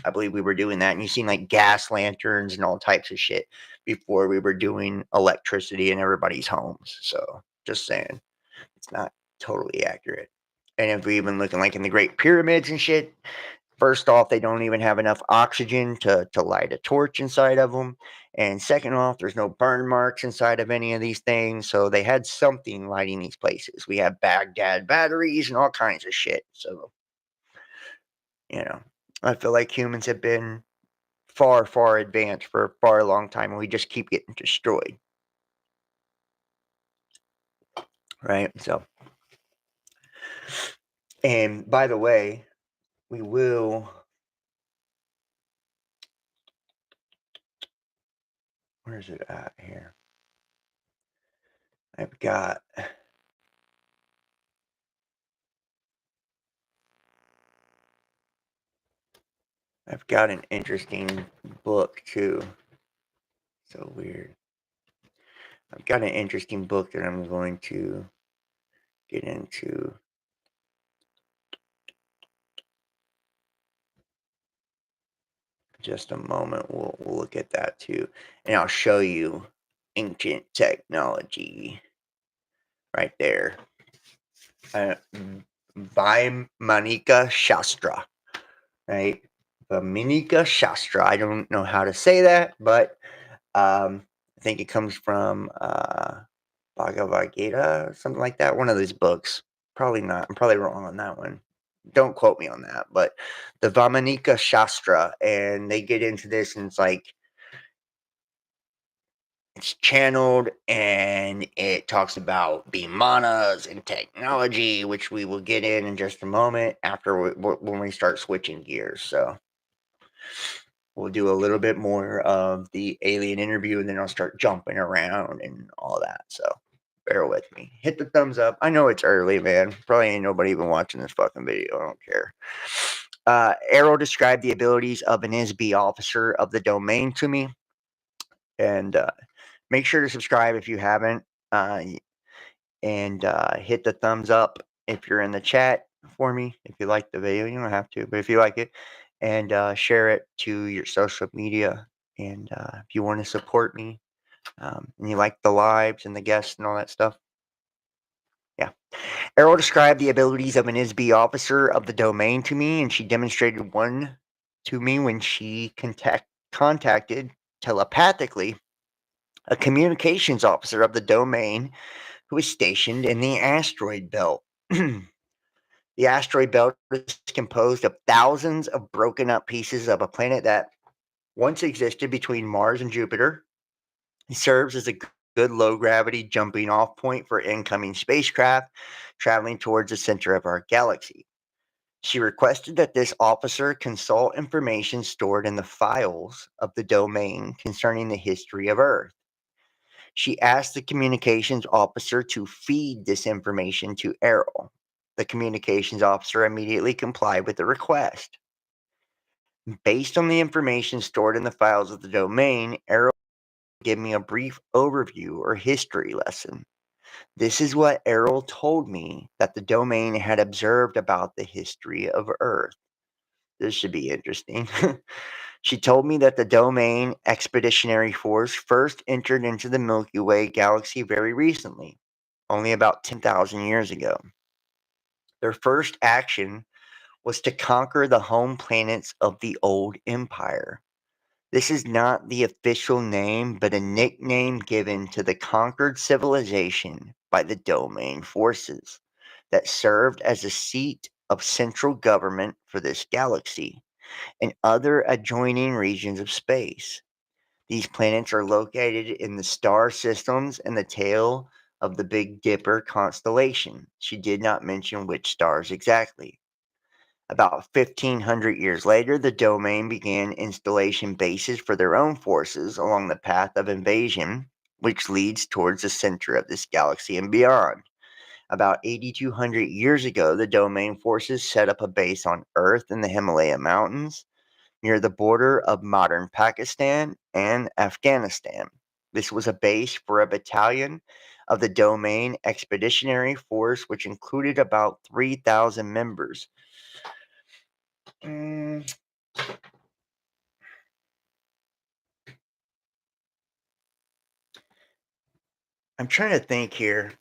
I believe we were doing that. And you've seen like gas lanterns and all types of shit before we were doing electricity in everybody's homes. So just saying, it's not totally accurate. And if we even looking like in the Great Pyramids and shit, first off, they don't even have enough oxygen to light a torch inside of them. And second off, there's no burn marks inside of any of these things. So they had something lighting these places. We have Baghdad batteries and all kinds of shit. So, I feel like humans have been far, far advanced for a far long time, and we just keep getting destroyed. Right? So, and by the way, we will. Where's it at here? I've got. I've got an interesting book too. So weird. I've got an interesting book that I'm going to get into. Just a moment. We'll look at that too, and I'll show you ancient technology right there. Vaimanika Shastra, right? Vaimanika Shastra. I don't know how to say that, but I think it comes from Bhagavad Gita, something like that. One of these books. Probably not. I'm probably wrong on that one. Don't quote me on that. But the Vaimanika Shastra, and they get into this, and it's it's channeled, and it talks about manas and technology, which we will get in just a moment after when we start switching gears. So we'll do a little bit more of the alien interview, and then I'll start jumping around and all that. So bear with me. Hit the thumbs up. I know it's early, man. Probably ain't nobody even watching this fucking video. I don't care. Arrow described the abilities of an ISB officer of the domain to me. And make sure to subscribe if you haven't. And hit the thumbs up if you're in the chat for me. If you like the video, you don't have to, but if you like it, and share it to your social media. And if you want to support me, and you like the lives and the guests and all that stuff, yeah. Errol described the abilities of an ISB officer of the domain to me, and she demonstrated one to me when she contacted telepathically a communications officer of the domain who is stationed in the asteroid belt. The asteroid belt is composed of thousands of broken up pieces of a planet that once existed between Mars and Jupiter. It serves as a good low gravity jumping off point for incoming spacecraft traveling towards the center of our galaxy. She requested that this officer consult information stored in the files of the domain concerning the history of Earth. She asked the communications officer to feed this information to Errol. The communications officer immediately complied with the request. Based on the information stored in the files of the domain, Errol gave me a brief overview or history lesson. This is what Errol told me that the domain had observed about the history of Earth. This should be interesting. She told me that the domain expeditionary force first entered into the Milky Way galaxy very recently, only about 10,000 years ago. Their first action was to conquer the home planets of the old empire. This is not the official name, but a nickname given to the conquered civilization by the domain forces that served as a seat of central government for this galaxy and other adjoining regions of space. These planets are located in the star systems and the tail of the Big Dipper constellation. She did not mention which stars exactly. About 1,500 years later, the domain began installation bases for their own forces along the path of invasion, which leads towards the center of this galaxy and beyond. About 8,200 years ago, the domain forces set up a base on Earth in the Himalaya Mountains near the border of modern Pakistan and Afghanistan. This was a base for a battalion of the Domain Expeditionary Force, which included about 3,000 members. I'm trying to think here.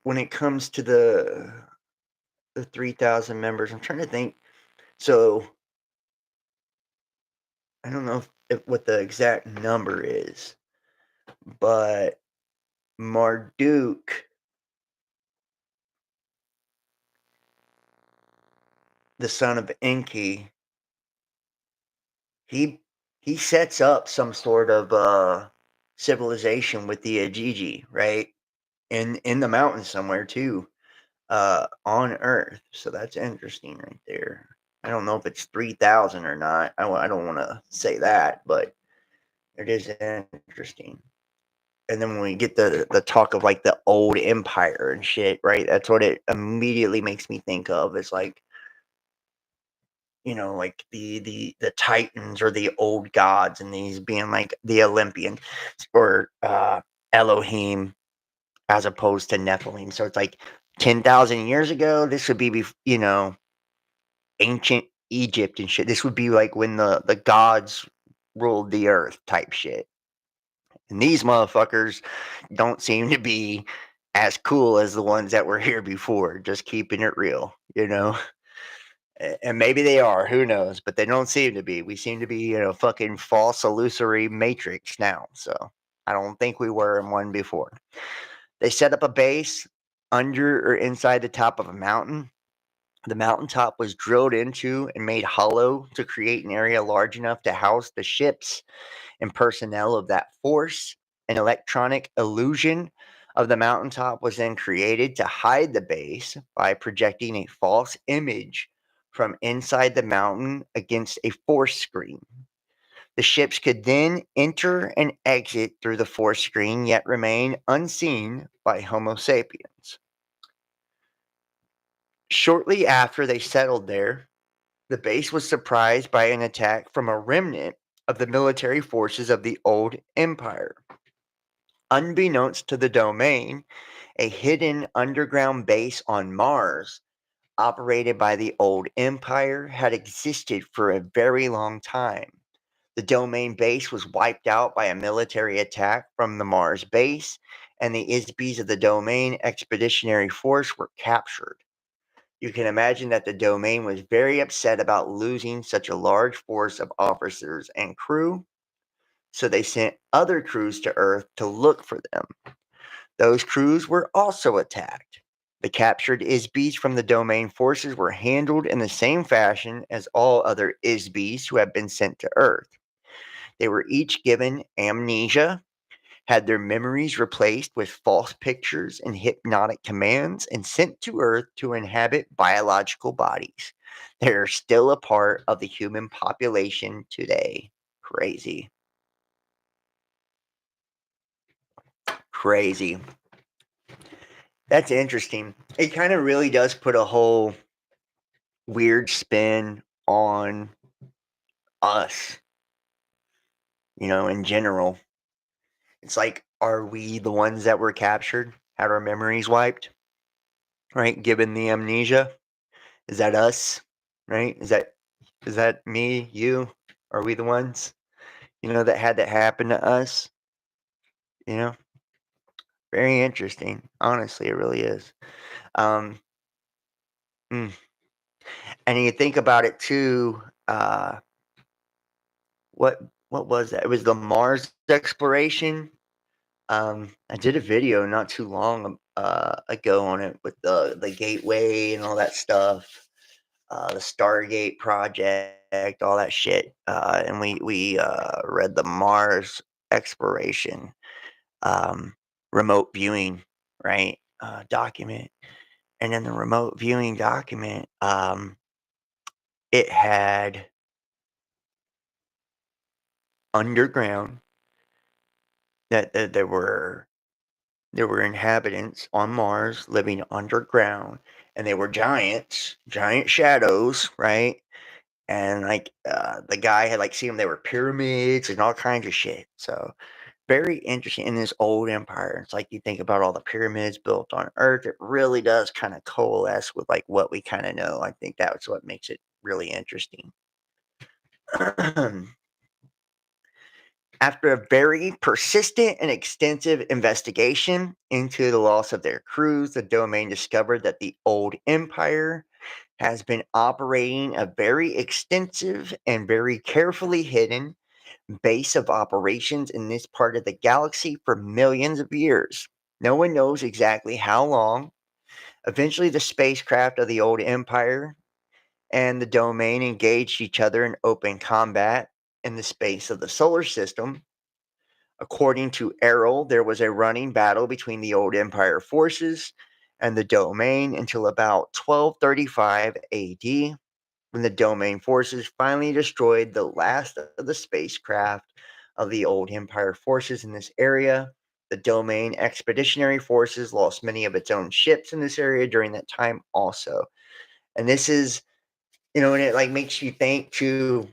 When it comes to the 3,000 members, I'm trying to think. So I don't know if what the exact number is, but Marduk, the son of Enki, he he sets up some sort of civilization with the Ajiji, right? In the mountains somewhere too, on Earth. So that's interesting right there. I don't know if it's 3,000 or not. I don't want to say that, but it is interesting. And then when we get the talk of like the old empire and shit, right? That's what it immediately makes me think of. Is like, like the Titans or the old gods, and these being like the Olympians or Elohim as opposed to Nephilim. So it's like 10,000 years ago. This would be ancient Egypt and shit. This would be like when the gods ruled the earth type shit. And these motherfuckers don't seem to be as cool as the ones that were here before. Just keeping it real, And maybe they are, who knows? But they don't seem to be. We seem to be in a fucking false illusory matrix now. So I don't think we were in one before. They set up a base under or inside the top of a mountain. The mountaintop was drilled into and made hollow to create an area large enough to house the ships and personnel of that force. An electronic illusion of the mountaintop was then created to hide the base by projecting a false image from inside the mountain against a force screen. The ships could then enter and exit through the force screen, yet remain unseen by Homo sapiens. Shortly after they settled there, the base was surprised by an attack from a remnant of the military forces of the old empire. Unbeknownst to the domain, a hidden underground base on Mars, operated by the old empire, had existed for a very long time. The domain base was wiped out by a military attack from the Mars base, and the ISBs of the domain expeditionary force were captured. You can imagine that the domain was very upset about losing such a large force of officers and crew, so they sent other crews to Earth to look for them. Those crews were also attacked. The captured ISBs from the domain forces were handled in the same fashion as all other ISBs who had been sent to Earth. They were each given amnesia, had their memories replaced with false pictures and hypnotic commands, and sent to Earth to inhabit biological bodies. They are still a part of the human population today. Crazy. Crazy. That's interesting. It kind of really does put a whole weird spin on us, in general. It's like, are we the ones that were captured, had our memories wiped, right? Given the amnesia? Is that us, right? Is that me, you? Are we the ones, that had that happen to us? You know, very interesting. Honestly, it really is. Um, mm. And you think about it too. What what was that? It was the Mars exploration. I did a video not too long ago on it with the gateway and all that stuff, the Stargate project, all that shit, and we read the Mars exploration remote viewing, right, document, and in the remote viewing document, it had underground that there were inhabitants on Mars living underground, and they were giants, giant shadows, right? And like the guy had like seen them, they were pyramids and all kinds of shit. So very interesting in this old empire. It's like you think about all the pyramids built on Earth, it really does kind of coalesce with like what we kind of know. I think that's what makes it really interesting. After a very persistent and extensive investigation into the loss of their crews, the domain discovered that the old empire has been operating a very extensive and very carefully hidden base of operations in this part of the galaxy for millions of years. No one knows exactly how long. Eventually, the spacecraft of the old empire and the domain engaged each other in open combat in the space of the solar system. According to Errol, there was a running battle between the old empire forces and the domain until about 1235 AD, when the domain forces finally destroyed the last of the spacecraft of the old empire forces in this area. The domain expeditionary forces lost many of its own ships in this area during that time also. And this is, and it like makes you think too,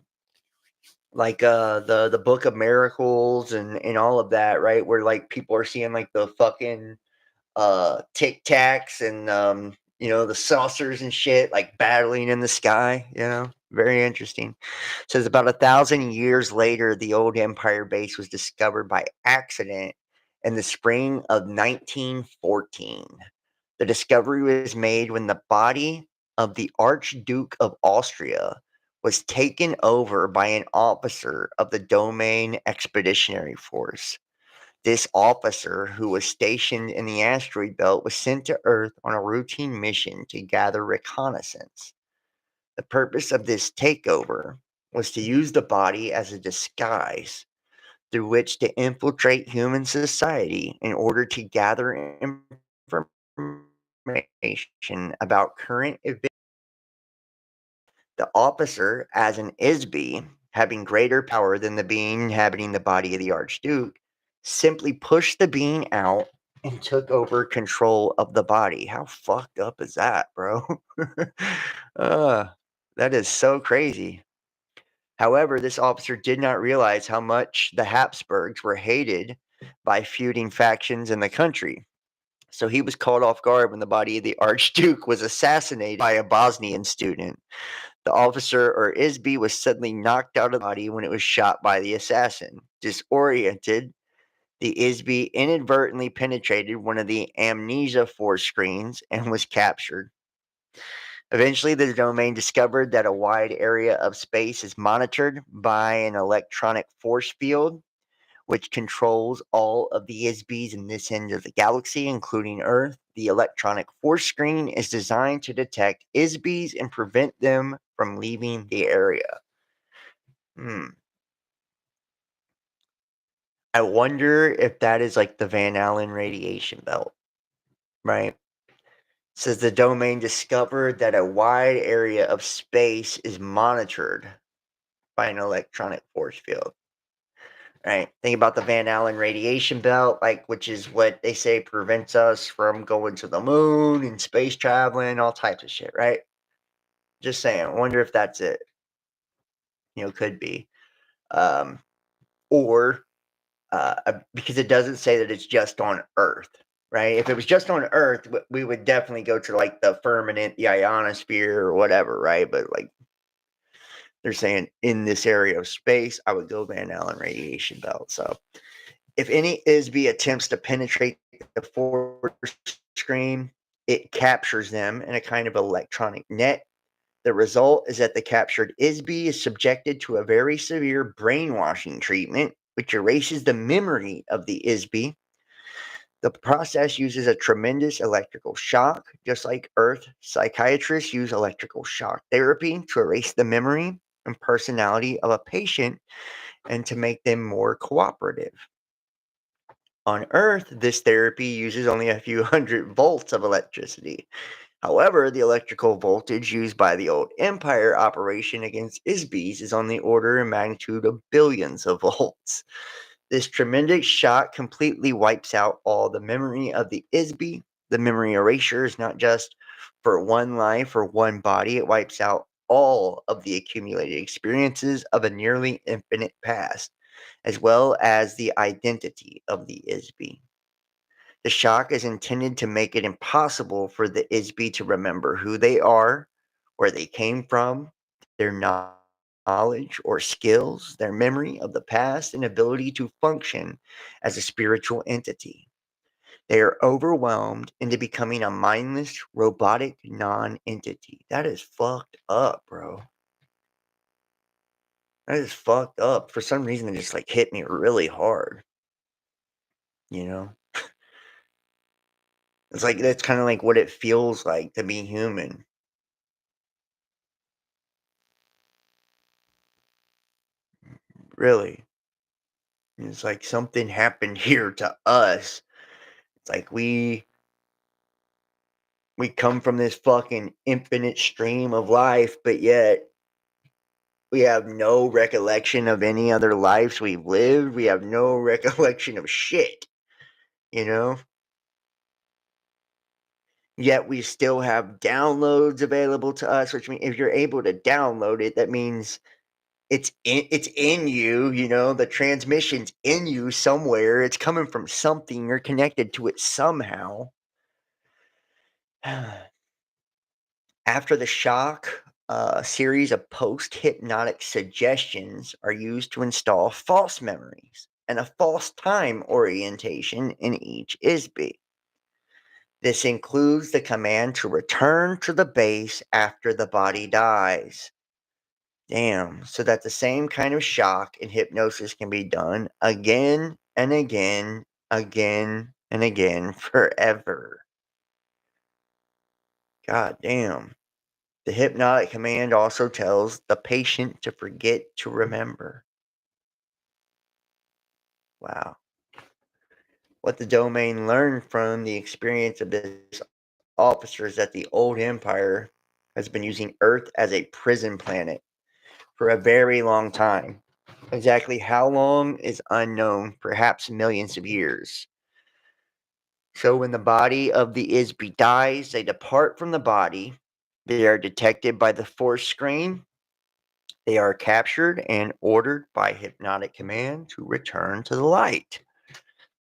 like the Book of Miracles and all of that, right? Where like people are seeing like the fucking Tic Tacs and the saucers and shit like battling in the sky. Very interesting. Says about 1,000 years later, the old Empire base was discovered by accident in the spring of 1914. The discovery was made when the body of the Archduke of Austria was taken over by an officer of the Domain Expeditionary Force. This officer, who was stationed in the asteroid belt, was sent to Earth on a routine mission to gather reconnaissance. The purpose of this takeover was to use the body as a disguise through which to infiltrate human society in order to gather information about current events. The officer, as an ISB, having greater power than the being inhabiting the body of the Archduke, simply pushed the being out and took over control of the body. How fucked up is that, bro? uh, that is so crazy. However, this officer did not realize how much the Habsburgs were hated by feuding factions in the country. So he was caught off guard when the body of the Archduke was assassinated by a Bosnian student. The officer, or ISB, was suddenly knocked out of the body when it was shot by the assassin. Disoriented, the ISB inadvertently penetrated one of the amnesia force screens and was captured. Eventually, the domain discovered that a wide area of space is monitored by an electronic force field, which controls all of the ISBs in this end of the galaxy, including Earth. The electronic force screen is designed to detect ISBs and prevent them from leaving the area. I wonder if that is like the Van Allen radiation belt, right? Says the domain discovered that a wide area of space is monitored by an electronic force field. Right. Think about the Van Allen radiation belt, like, which is what they say prevents us from going to the moon and space traveling, all types of shit, right? Just saying. I wonder if that's it. Could be. Um, or because it doesn't say that it's just on Earth, right? If it was just on Earth, we would definitely go to like the firmament, the ionosphere, or whatever, right? But like they're saying in this area of space, I would go Van Allen radiation belt. So if any ISB attempts to penetrate the force screen, it captures them in a kind of electronic net. The result is that the captured ISB is subjected to a very severe brainwashing treatment, which erases the memory of the ISB. The process uses a tremendous electrical shock, just like Earth. Psychiatrists use electrical shock therapy to erase the memory and personality of a patient and to make them more cooperative. On Earth, this therapy uses only a few hundred volts of electricity. However, the electrical voltage used by the old Empire operation against ISBs is on the order and magnitude of billions of volts. This tremendous shock completely wipes out all the memory of the ISB. The memory erasure is not just for one life or one body, it wipes out all of the accumulated experiences of a nearly infinite past, as well as the identity of the ISB. The shock is intended to make it impossible for the ISB to remember who they are, where they came from, their knowledge or skills, their memory of the past, and ability to function as a spiritual entity. They are overwhelmed into becoming a mindless, robotic non-entity. That is fucked up, bro. That is fucked up. For some reason, it just like hit me really hard. You know? It's like that's kind of like what it feels like to be human. Really. It's like something happened here to us. It's like we come from this fucking infinite stream of life, but yet we have no recollection of any other lives we've lived. We have no recollection of shit, you know? Yet we still have downloads available to us, which means if you're able to download it, that means it's in you, the transmission's in you somewhere. It's coming from something. You're connected to it somehow. After the shock, a series of post-hypnotic suggestions are used to install false memories and a false time orientation in each ISB. This includes the command to return to the base after the body dies. Damn, so that the same kind of shock and hypnosis can be done again and again again and again forever. God damn. The hypnotic command also tells the patient to forget to remember. Wow. What the domain learned from the experience of this officer is that the old empire has been using Earth as a prison planet for a very long time. Exactly how long is unknown, perhaps millions of years. So when the body of the Isby dies, they depart from the body. They are detected by the force screen. They are captured and ordered by hypnotic command to return to the light.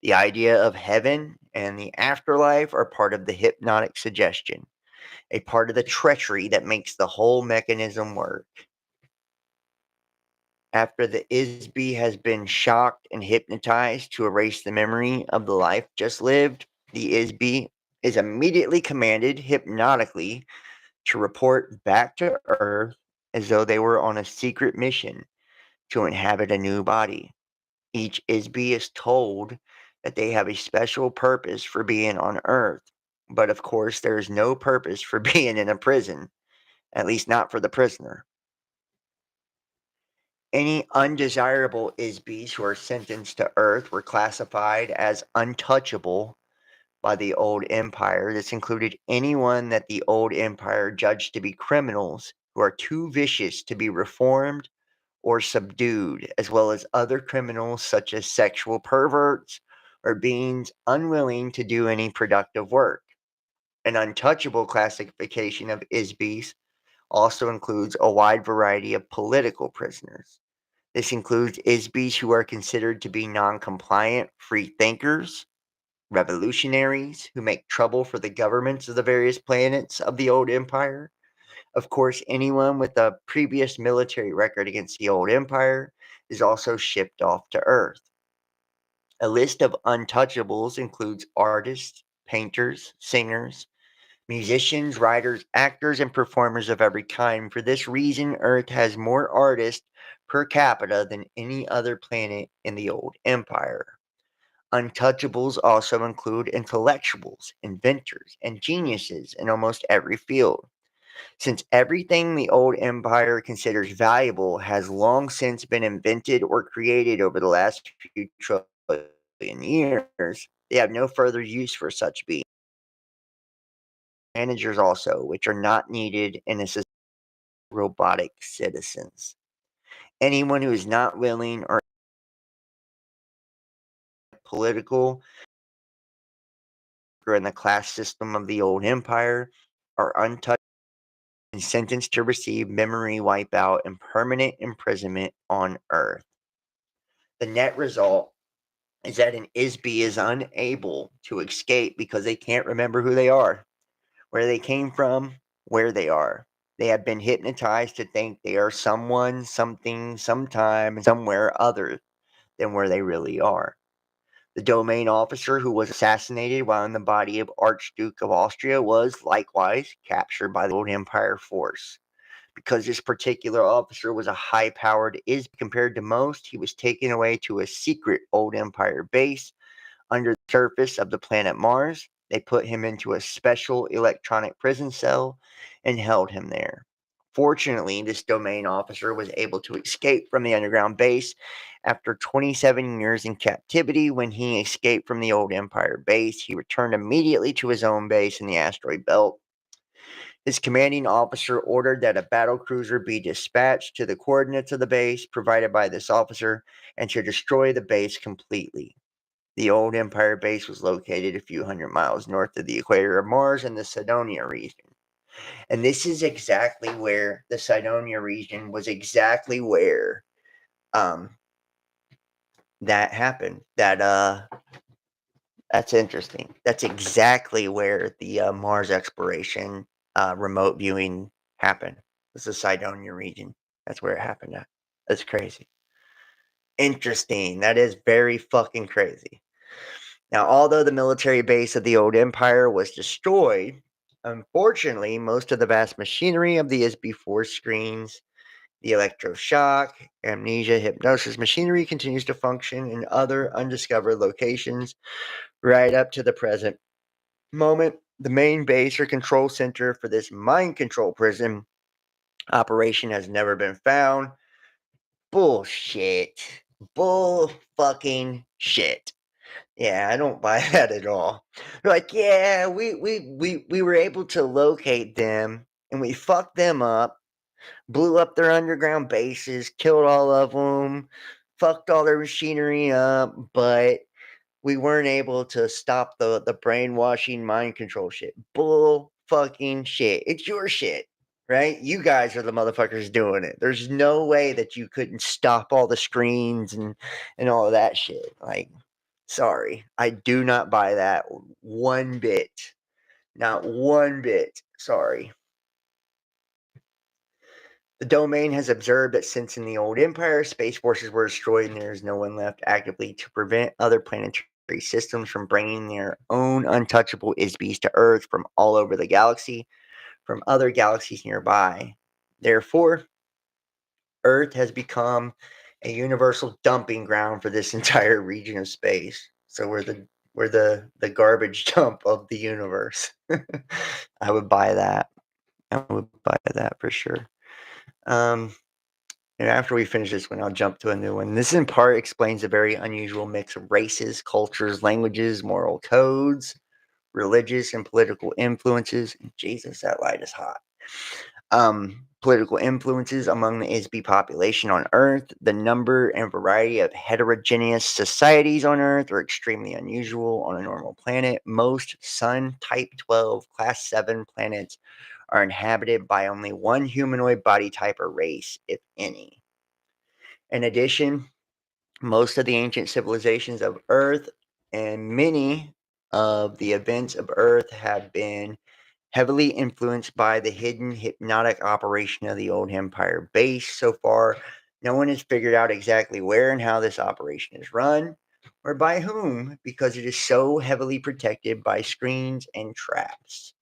The idea of heaven and the afterlife are part of the hypnotic suggestion, a part of the treachery that makes the whole mechanism work. After the Isby has been shocked and hypnotized to erase the memory of the life just lived, the Isby is immediately commanded hypnotically to report back to Earth as though they were on a secret mission to inhabit a new body. Each Isby is told that they have a special purpose for being on Earth, but of course, there is no purpose for being in a prison, at least not for the prisoner. Any undesirable Isbys who are sentenced to Earth were classified as untouchable by the Old Empire. This included anyone that the Old Empire judged to be criminals who are too vicious to be reformed or subdued, as well as other criminals such as sexual perverts or beings unwilling to do any productive work. An untouchable classification of Isbys also includes a wide variety of political prisoners. This includes Isbys who are considered to be non-compliant free thinkers, revolutionaries who make trouble for the governments of the various planets of the old empire. Of course, anyone with a previous military record against the old empire is also shipped off to Earth. A list of untouchables includes artists, painters, singers, musicians, writers, actors, and performers of every kind. For this reason, Earth has more artists per capita than any other planet in the old empire. Untouchables also include intellectuals, inventors, and geniuses in almost every field. Since everything the old empire considers valuable has long since been invented or created over the last few trillion years, they have no further use for such beings. Managers also, which are not needed in a society of robotic citizens. Anyone who is not willing or political or in the class system of the old empire are untouched and sentenced to receive memory wipeout and permanent imprisonment on Earth. The net result is that an Isby is unable to escape because they can't remember who they are, where they came from, where they are. They have been hypnotized to think they are someone, something, sometime, and somewhere other than where they really are. The domain officer who was assassinated while in the body of Archduke of Austria was likewise captured by the old empire force. Because this particular officer was a high-powered is compared to most, he was taken away to a secret old empire base under the surface of the planet Mars. They put him into a special electronic prison cell and held him there. Fortunately, this domain officer was able to escape from the underground base after 27 years in captivity. When he escaped from the old empire base, he returned immediately to his own base in the asteroid belt. His commanding officer ordered that a battle cruiser be dispatched to the coordinates of the base provided by this officer and to destroy the base completely. The old Empire base was located a few hundred miles north of the equator of Mars in the Cydonia region. And this is exactly where the Cydonia region was exactly where um, that happened. That's interesting. That's exactly where the Mars exploration remote viewing happened. It's the Cydonia region. That's where it happened at. That's crazy. Interesting. That is very fucking crazy. Now, although the military base of the old empire was destroyed, unfortunately, most of the vast machinery of the ISB 4 screens The electroshock, amnesia, hypnosis machinery continues to function in other undiscovered locations right up to the present moment. The main base or control center for this mind control prison operation has never been found. Bullshit. Bull fucking shit. Yeah, I don't buy that at all. They're like, yeah, we were able to locate them and we fucked them up, blew up their underground bases, killed all of them, fucked all their machinery up, but we weren't able to stop the brainwashing mind control shit. Bull fucking shit. It's your shit, right? You guys are the motherfuckers doing it. There's no way that you couldn't stop all the screens and all of that shit. Like, sorry, I do not buy that one bit. Not one bit. Sorry. The domain has observed that since in the old empire, space forces were destroyed and there is no one left actively to prevent other planetary systems from bringing their own untouchable ISBs to Earth from all over the galaxy, from other galaxies nearby. Therefore, Earth has become a universal dumping ground for this entire region of space. So we're the garbage dump of the universe. I would buy that. I would buy that for sure. And after we finish this one, I'll jump to a new one. This in part explains a very unusual mix of races, cultures, languages, moral codes, religious and political influences. Jesus, that light is hot. Political influences among the ISB population on Earth. The number and variety of heterogeneous societies on Earth are extremely unusual on a normal planet. Most Sun Type 12 Class 7 planets are inhabited by only one humanoid body type or race, if any. In addition, most of the ancient civilizations of Earth and many of the events of Earth have been heavily influenced by the hidden hypnotic operation of the old empire base. So far, no one has figured out exactly where and how this operation is run or by whom, because it is so heavily protected by screens and traps.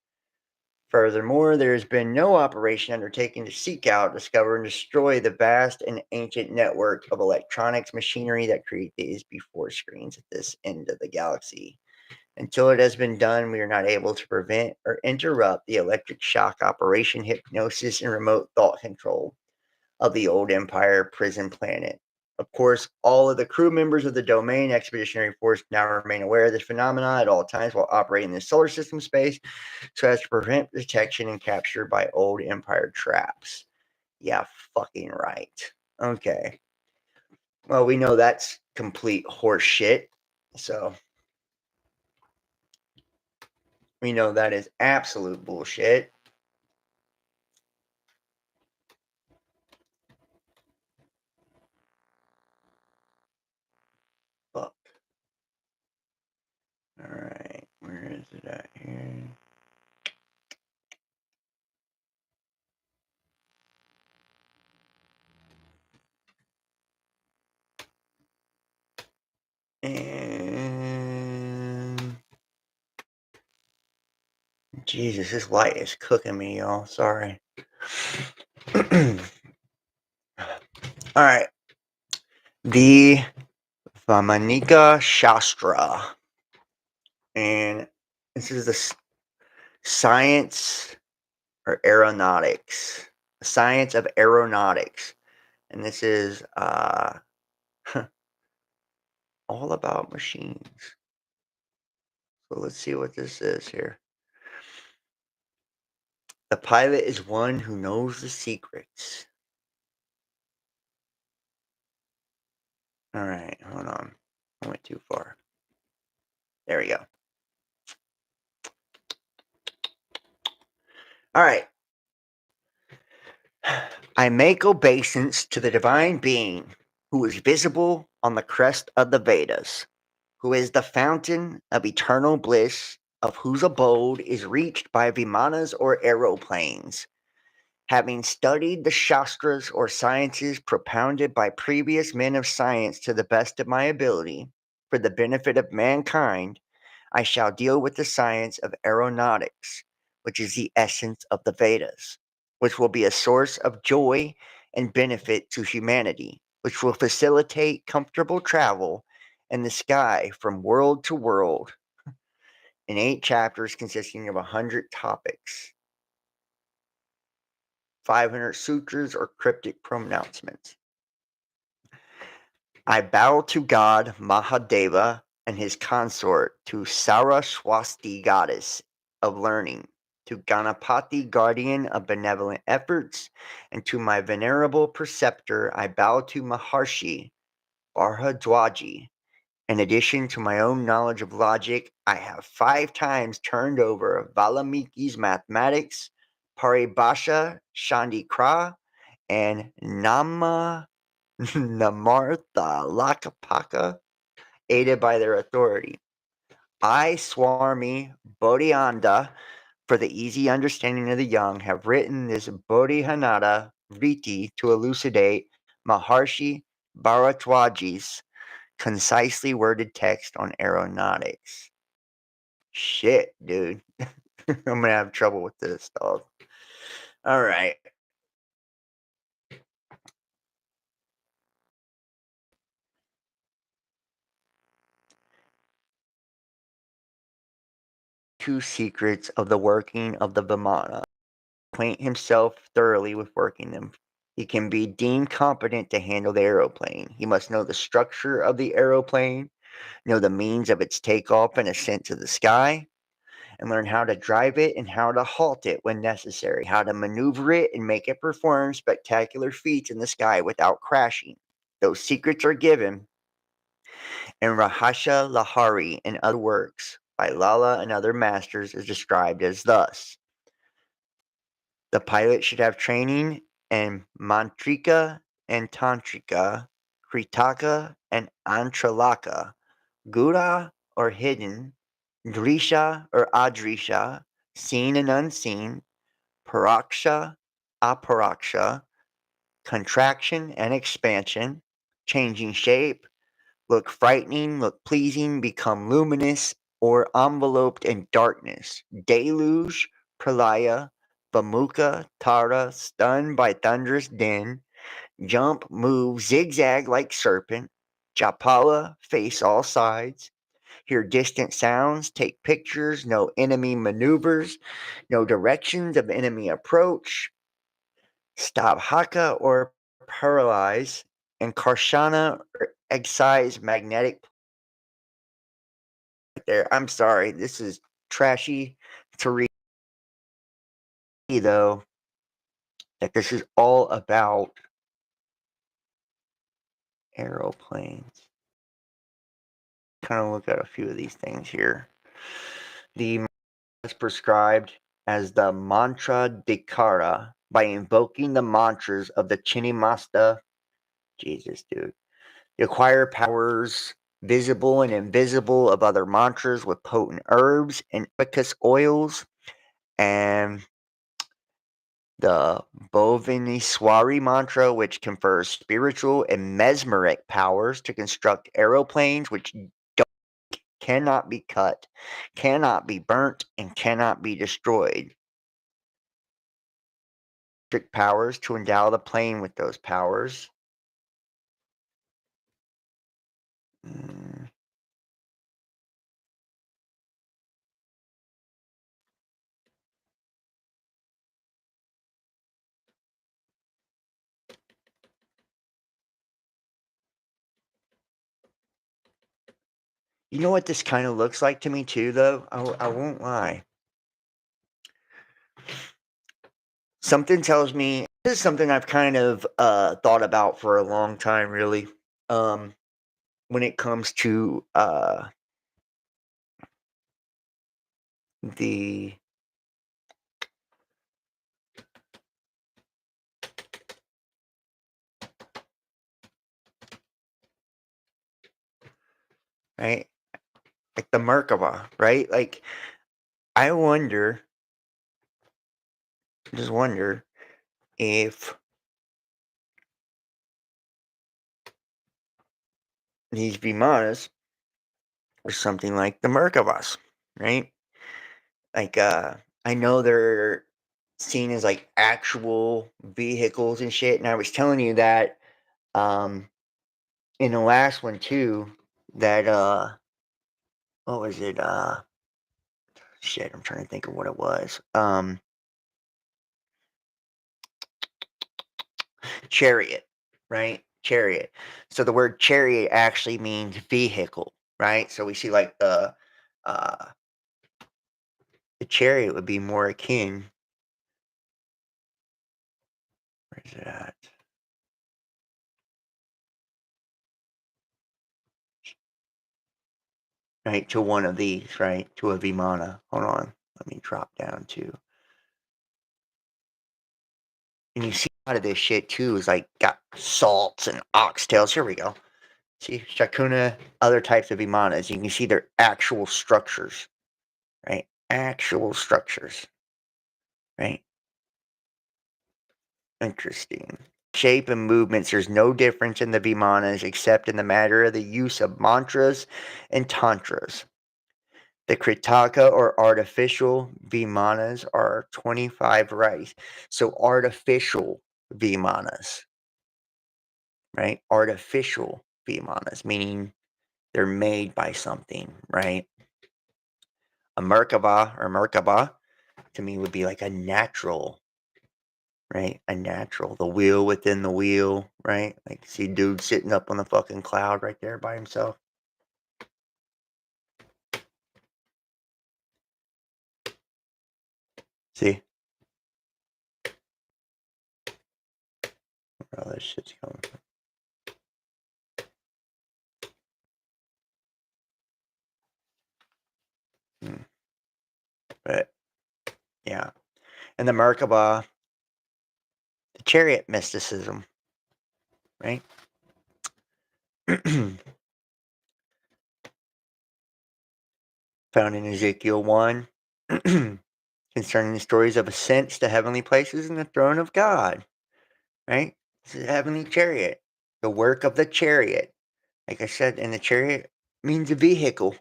Furthermore, there has been no operation undertaken to seek out, discover, and destroy the vast and ancient network of electronics machinery that create these before screens at this end of the galaxy. Until it has been done, we are not able to prevent or interrupt the electric shock operation, hypnosis, and remote thought control of the old empire prison planet. Of course, all of the crew members of the Domain Expeditionary Force now remain aware of this phenomena at all times while operating in the solar system space so as to prevent detection and capture by old empire traps. Yeah, fucking right. Okay. Well, we know that's complete horse shit. So we know that is absolute bullshit. Fuck. All right. Where is it at here? And Jesus, this light is cooking me, y'all. Sorry. All right. The Vamanika Shastra. And this is the science or aeronautics. The science of aeronautics. And this is all about machines. So let's see what this is here. The pilot is one who knows the secrets. All right, hold on. I went too far. There we go. All right. I make obeisance to the divine being who is visible on the crest of the Vedas, who is the fountain of eternal bliss, of whose abode is reached by vimanas or aeroplanes. Having studied the Shastras or sciences propounded by previous men of science to the best of my ability, for the benefit of mankind, I shall deal with the science of aeronautics, which is the essence of the Vedas, which will be a source of joy and benefit to humanity, which will facilitate comfortable travel in the sky from world to world in 8 chapters consisting of 100 topics, 500 sutras or cryptic pronouncements. I bow to God Mahadeva and his consort, to Saraswati, goddess of learning, to Ganapati, guardian of benevolent efforts, and to my venerable preceptor I bow to Maharshi Bharadwaji. In addition to my own knowledge of logic, I have 5 times turned over Valmiki's mathematics, Paribhasha Chandikra, and Namartha Lakapaka, aided by their authority. I, Swami Bodhayanda, for the easy understanding of the young, have written this Bodhihanada Vriti to elucidate Maharshi Bharadwaji's concisely worded text on aeronautics. Shit, dude. I'm gonna have trouble with this stuff. All right. Two secrets of the working of the Vimana. Acquaint himself thoroughly with working them. He can be deemed competent to handle the aeroplane. He must know the structure of the aeroplane, know the means of its takeoff and ascent to the sky, and learn how to drive it and how to halt it when necessary, how to maneuver it and make it perform spectacular feats in the sky without crashing. Those secrets are given in Rahasya Lahari and other works by Lala and other masters is described as thus. The pilot should have training in Mantrika and Tantrika, Kritaka and Antralaka, Gura or hidden, Drisha or Adrisha, seen and unseen, Paraksha, Aparaksha, contraction and expansion, changing shape, look frightening, look pleasing, become luminous, or enveloped in darkness, deluge, pralaya, Vamukha, Tara, stunned by thunderous din, jump, move, zigzag like serpent, Japala, face all sides, hear distant sounds, take pictures, no enemy maneuvers, no directions of enemy approach, stop haka or paralyze, and Karshana or excise magnetic there. I'm sorry, this is trashy to read, though, that this is all about aeroplanes. Kind of look at a few of these things here. The is prescribed as the mantra dikara by invoking the mantras of the Chinnamasta. Jesus, dude. You acquire powers visible and invisible of other mantras with potent herbs and ficus oils, and the Bhuvaneswari mantra, which confers spiritual and mesmeric powers to construct aeroplanes which cannot be cut, cannot be burnt, and cannot be destroyed. Powers to endow the plane with those powers. Mm. You know what this kind of looks like to me too, though? I won't lie. Something tells me this is something I've kind of thought about for a long time, really. When it comes to the right, like the Merkaba, right? Like I just wonder if these Vimanas are something like the Merkabas, right? Like I know they're seen as like actual vehicles and shit. And I was telling you that in the last one too, that what was it? Shit, I'm trying to think of what it was. Chariot, right? Chariot. So the word chariot actually means vehicle, right? So we see like uh the chariot would be more akin. Where's it at? Right, to one of these, right? To a Vimana. Hold on. Let me drop down to. And you see a lot of this shit too is like got salts and oxtails. Here we go. See, Shakuna, other types of Vimanas. You can see their actual structures, right? Actual structures, right? Interesting. Shape and movements, there's no difference in the Vimanas except in the matter of the use of mantras and tantras. The Kritaka or artificial Vimanas are 25 varieties. So artificial Vimanas, right? Artificial Vimanas, meaning they're made by something, right? A Merkaba or Merkaba to me would be like a natural, right? A natural, the wheel within the wheel, right? Like see dude sitting up on the fucking cloud right there by himself. See? Where all this shit's coming from. But yeah. And the Merkaba, the chariot mysticism, right? Found in Ezekiel 1 concerning the stories of ascents to heavenly places and the throne of God, right? It's a heavenly chariot, the work of the chariot. Like I said, and the chariot means a vehicle.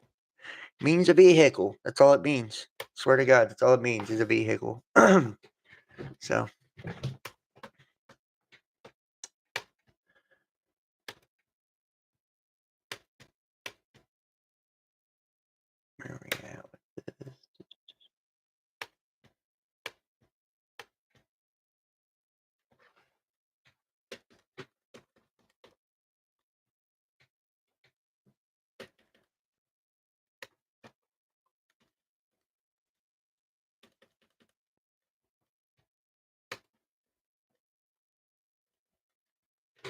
Means a vehicle. That's all it means. Swear to God, that's all it means is a vehicle. So. Where are we at with this?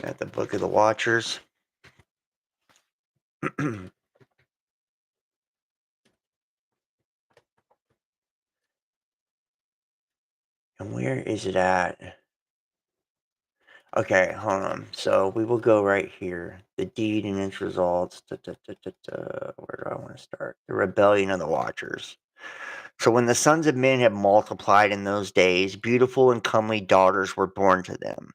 At the Book of the Watchers. And where is it at? Okay, hold on. So we will go right here. The deed and its results. Where do I want to start? The rebellion of the Watchers. So when the sons of men had multiplied in those days, beautiful and comely daughters were born to them.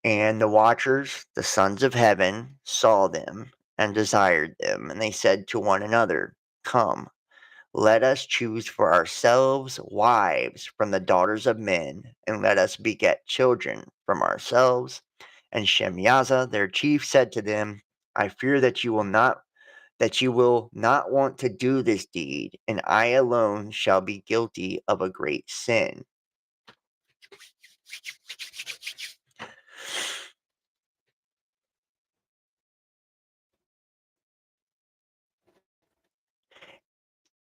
And the Watchers, the sons of heaven, saw them and desired them. And they said to one another, Come, let us choose for ourselves wives from the daughters of men, and let us beget children from ourselves. And Shemyaza, their chief, said to them, I fear that you will not want to do this deed, and I alone shall be guilty of a great sin.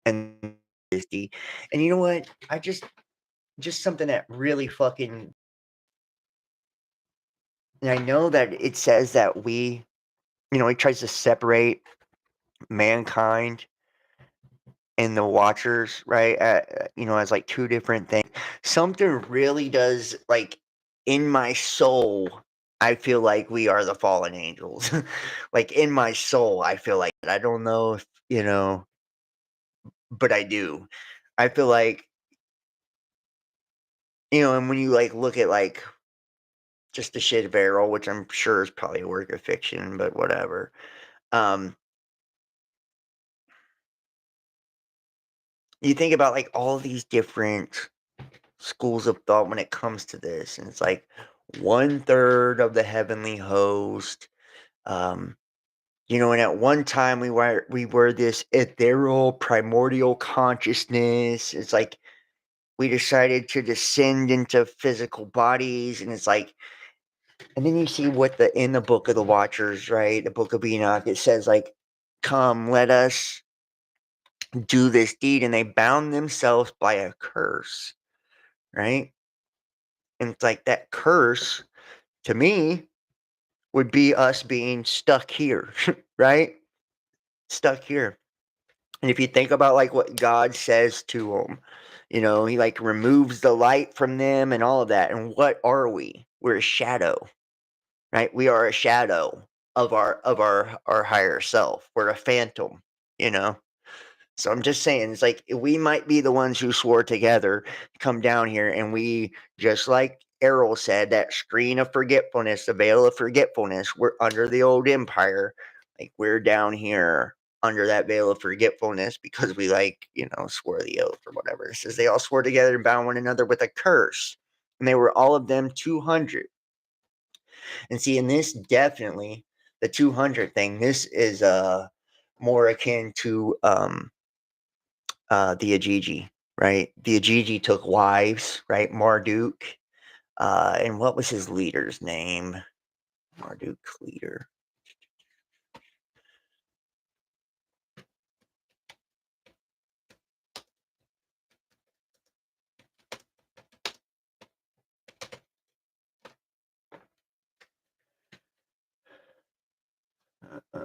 And this deed. And you know what? I just something that really fucking, and I know that it says that he tries to separate mankind and the Watchers, right? As like two different things. Something really does, like, in my soul, I feel like we are the fallen angels. Like in my soul, I feel like I don't know if but I do. I feel like and when you like look at like just the shit of Errol, which I'm sure is probably a work of fiction, but whatever. Um, you think about like all these different schools of thought when it comes to this, and it's like 1/3 of the heavenly host. Um, and at one time we were this ethereal primordial consciousness. It's like we decided to descend into physical bodies, and it's like, and then you see what in the book of the Watchers, right? The book of Enoch, it says like, "Come, let us do this deed," and they bound themselves by a curse, right? And it's like that curse to me would be us being stuck here, right? Stuck here. And if you think about like what God says to them, he like removes the light from them and all of that. And what are we? We're a shadow, right? We are a shadow of our higher self. We're a phantom, you know. So I'm just saying, it's like we might be the ones who swore together to come down here, and we, just like Errol said, that screen of forgetfulness, the veil of forgetfulness, we're under the old empire. Like we're down here under that veil of forgetfulness because we swore the oath or whatever. It says they all swore together and bound one another with a curse. And they were all of them 200. And see, in this definitely, the 200 thing, this is more akin to the Ajiji, right? The Ajiji took wives, right? Marduk. And what was his leader's name? Marduk's leader. Uh,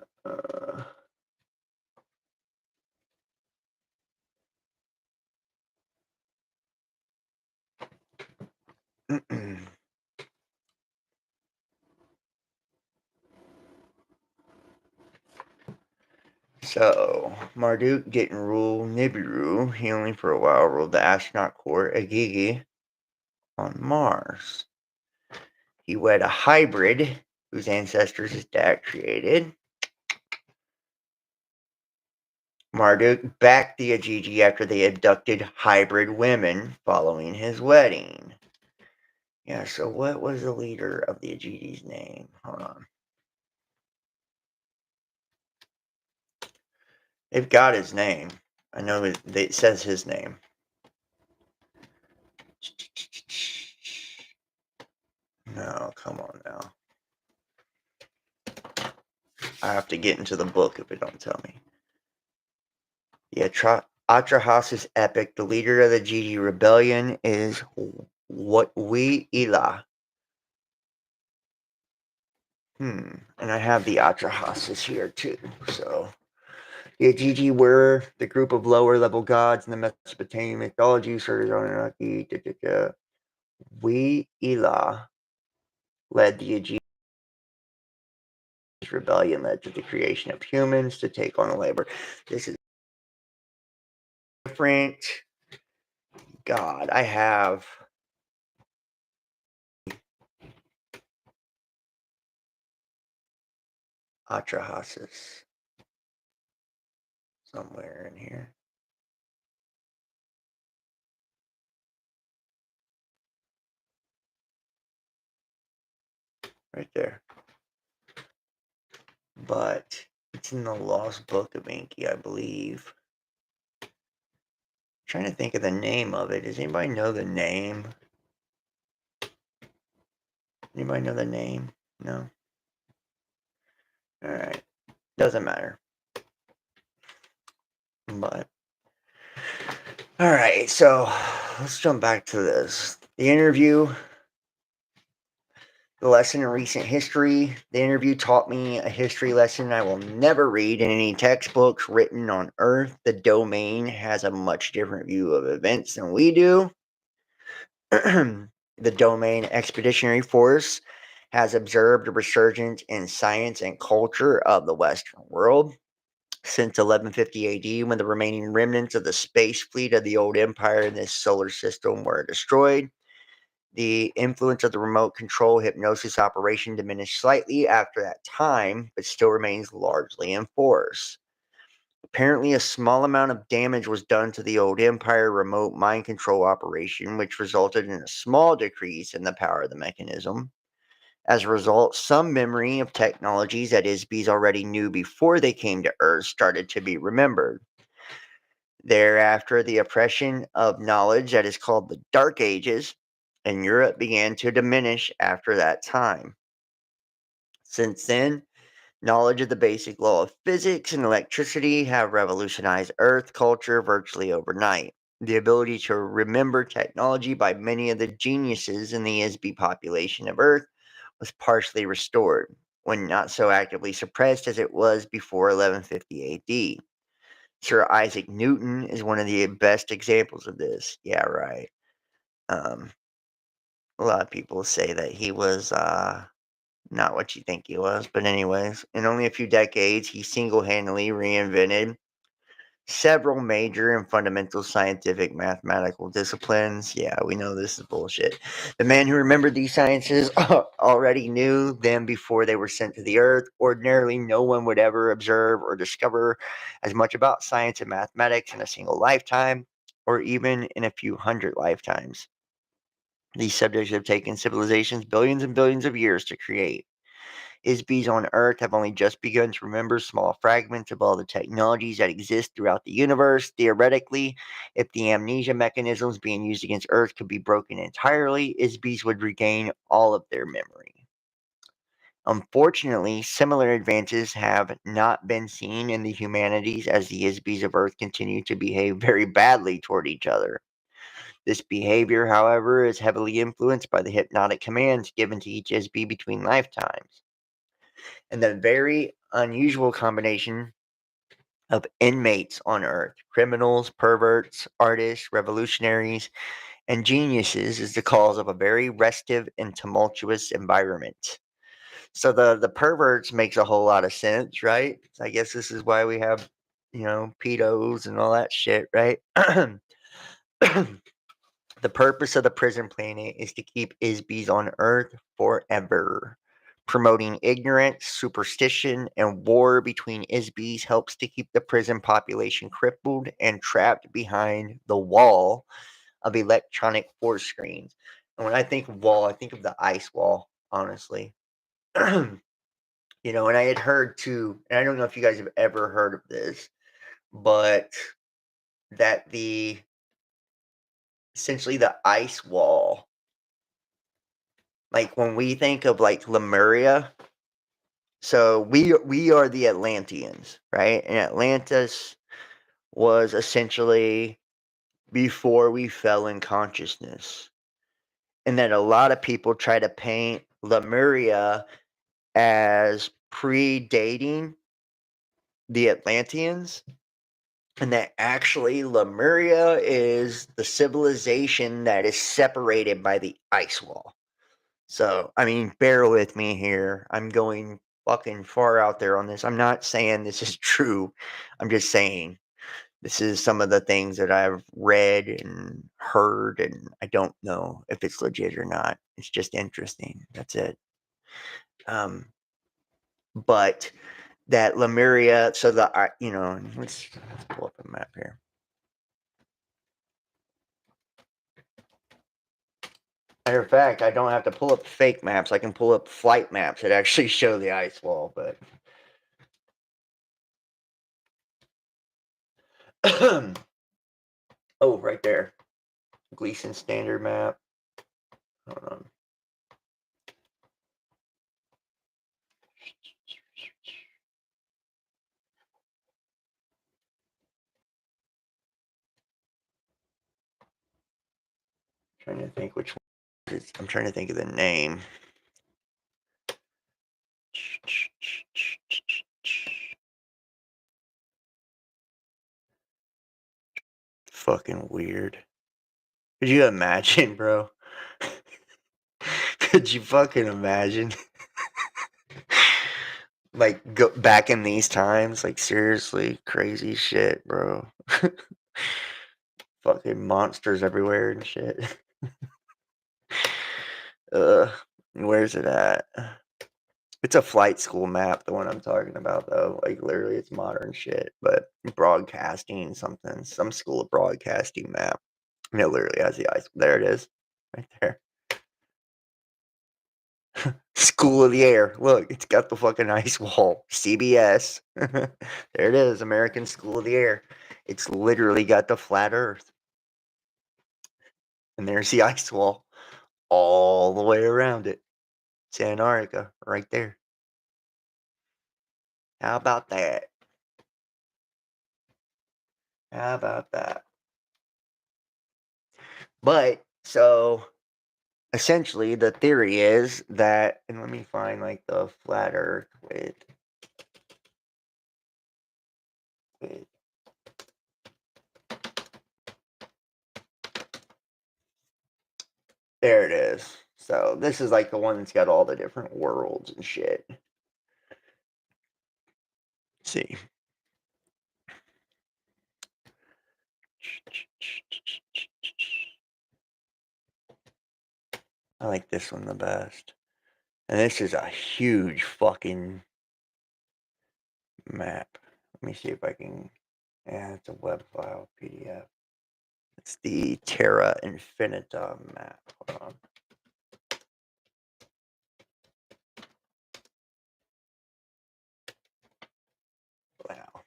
So, Marduk didn't rule Nibiru. He only for a while ruled the astronaut court, Agigi, on Mars. He wed a hybrid whose ancestors his dad created. Marduk backed the Ajiji after they abducted hybrid women following his wedding. Yeah, so what was the leader of the Ajiji's name? Hold on. They've got his name. I know it says his name. No, come on now. I have to get into the book if it don't tell me. Yeah, Atrahasis epic. The leader of the Gigi rebellion is Ila. And I have the Atrahasis here too. So the Gigi were the group of lower level gods in the Mesopotamian mythology. Ila led the Aegean rebellion, led to the creation of humans to take on the labor. This is different. God, I have Atrahasis somewhere in here. Right there. But it's in the Lost Book of Enki, I believe. I'm trying to think of the name of it. Does anybody know the name? Anybody know the name? No? Alright. Doesn't matter. But alright, so let's jump back to this. The interview. The lesson in recent history. The interview taught me a history lesson I will never read in any textbooks written on Earth. The domain has a much different view of events than we do. The domain expeditionary force has observed a resurgence in science and culture of the Western world since 1150 AD, when the remaining remnants of the space fleet of the old empire in this solar system were destroyed. The influence of the remote control hypnosis operation diminished slightly after that time, but still remains largely in force. Apparently, a small amount of damage was done to the old Empire remote mind control operation, which resulted in a small decrease in the power of the mechanism. As a result, some memory of technologies that ISBs already knew before they came to Earth started to be remembered. Thereafter, the oppression of knowledge that is called the Dark Ages in Europe began to diminish after that time. Since then, knowledge of the basic law of physics and electricity have revolutionized Earth culture virtually overnight. The ability to remember technology by many of the geniuses in the ISB population of Earth was partially restored, when not so actively suppressed as it was before 1150 AD. Sir Isaac Newton is one of the best examples of this. Yeah, right. Um, a lot of people say that he was not what you think he was, but anyways, in only a few decades, he single-handedly reinvented several major and fundamental scientific mathematical disciplines. Yeah, we know this is bullshit. The man who remembered these sciences already knew them before they were sent to the earth. Ordinarily, no one would ever observe or discover as much about science and mathematics in a single lifetime, or even in a few hundred lifetimes. These subjects have taken civilizations billions and billions of years to create. ISBs on Earth have only just begun to remember small fragments of all the technologies that exist throughout the universe. Theoretically, if the amnesia mechanisms being used against Earth could be broken entirely, ISBs would regain all of their memory. Unfortunately, similar advances have not been seen in the humanities as the ISBs of Earth continue to behave very badly toward each other. This behavior, however, is heavily influenced by the hypnotic commands given to each ISB between lifetimes, and the very unusual combination of inmates on Earth, criminals, perverts, artists, revolutionaries, and geniuses, is the cause of a very restive and tumultuous environment. So the perverts makes a whole lot of sense, right? So I guess this is why we have, pedos and all that shit, right? The purpose of the prison planet is to keep ISBs on Earth forever. Promoting ignorance, superstition, and war between ISBs helps to keep the prison population crippled and trapped behind the wall of electronic force screens. And when I think of wall, I think of the ice wall, honestly. And I had heard too, and I don't know if you guys have ever heard of this, but that essentially the ice wall, like when we think of like Lemuria, so we are the Atlanteans, right? And Atlantis was essentially before we fell in consciousness. And that a lot of people try to paint Lemuria as predating the Atlanteans, and that actually Lemuria is the civilization that is separated by the ice wall. So, I mean, bear with me here. I'm going fucking far out there on this. I'm not saying this is true. I'm just saying this is some of the things that I've read and heard, and I don't know if it's legit or not. It's just interesting. That's it. But that Lemuria, so let's pull up a map here. Matter of fact, I don't have to pull up fake maps. I can pull up flight maps that actually show the ice wall, but oh, right there. Gleason standard map. Hold on. Trying to think which one. I'm trying to think of the name. Fucking weird. Could you imagine, bro? Could you fucking imagine? Like, go back in these times, like, seriously, crazy shit, bro. Fucking monsters everywhere and shit. Where's it at? It's a flight school map, the one I'm talking about, though. Like, literally, it's modern shit, but broadcasting something, some school of broadcasting map. And it literally has the ice. There it is, right there. School of the Air. Look, it's got the fucking ice wall. CBS. There it is, American School of the Air. It's literally got the flat Earth, and there's the ice wall all the way around it. It's Antarctica, right there. How about that? How about that? But so essentially, the theory is that, and let me find like the flat Earth with there it is. So this is like the one that's got all the different worlds and shit. Let's see. I like this one the best. And this is a huge fucking map. Let me see if I can. Yeah, it's a web file, PDF. It's the Terra Infinita map. Hold on. Wow.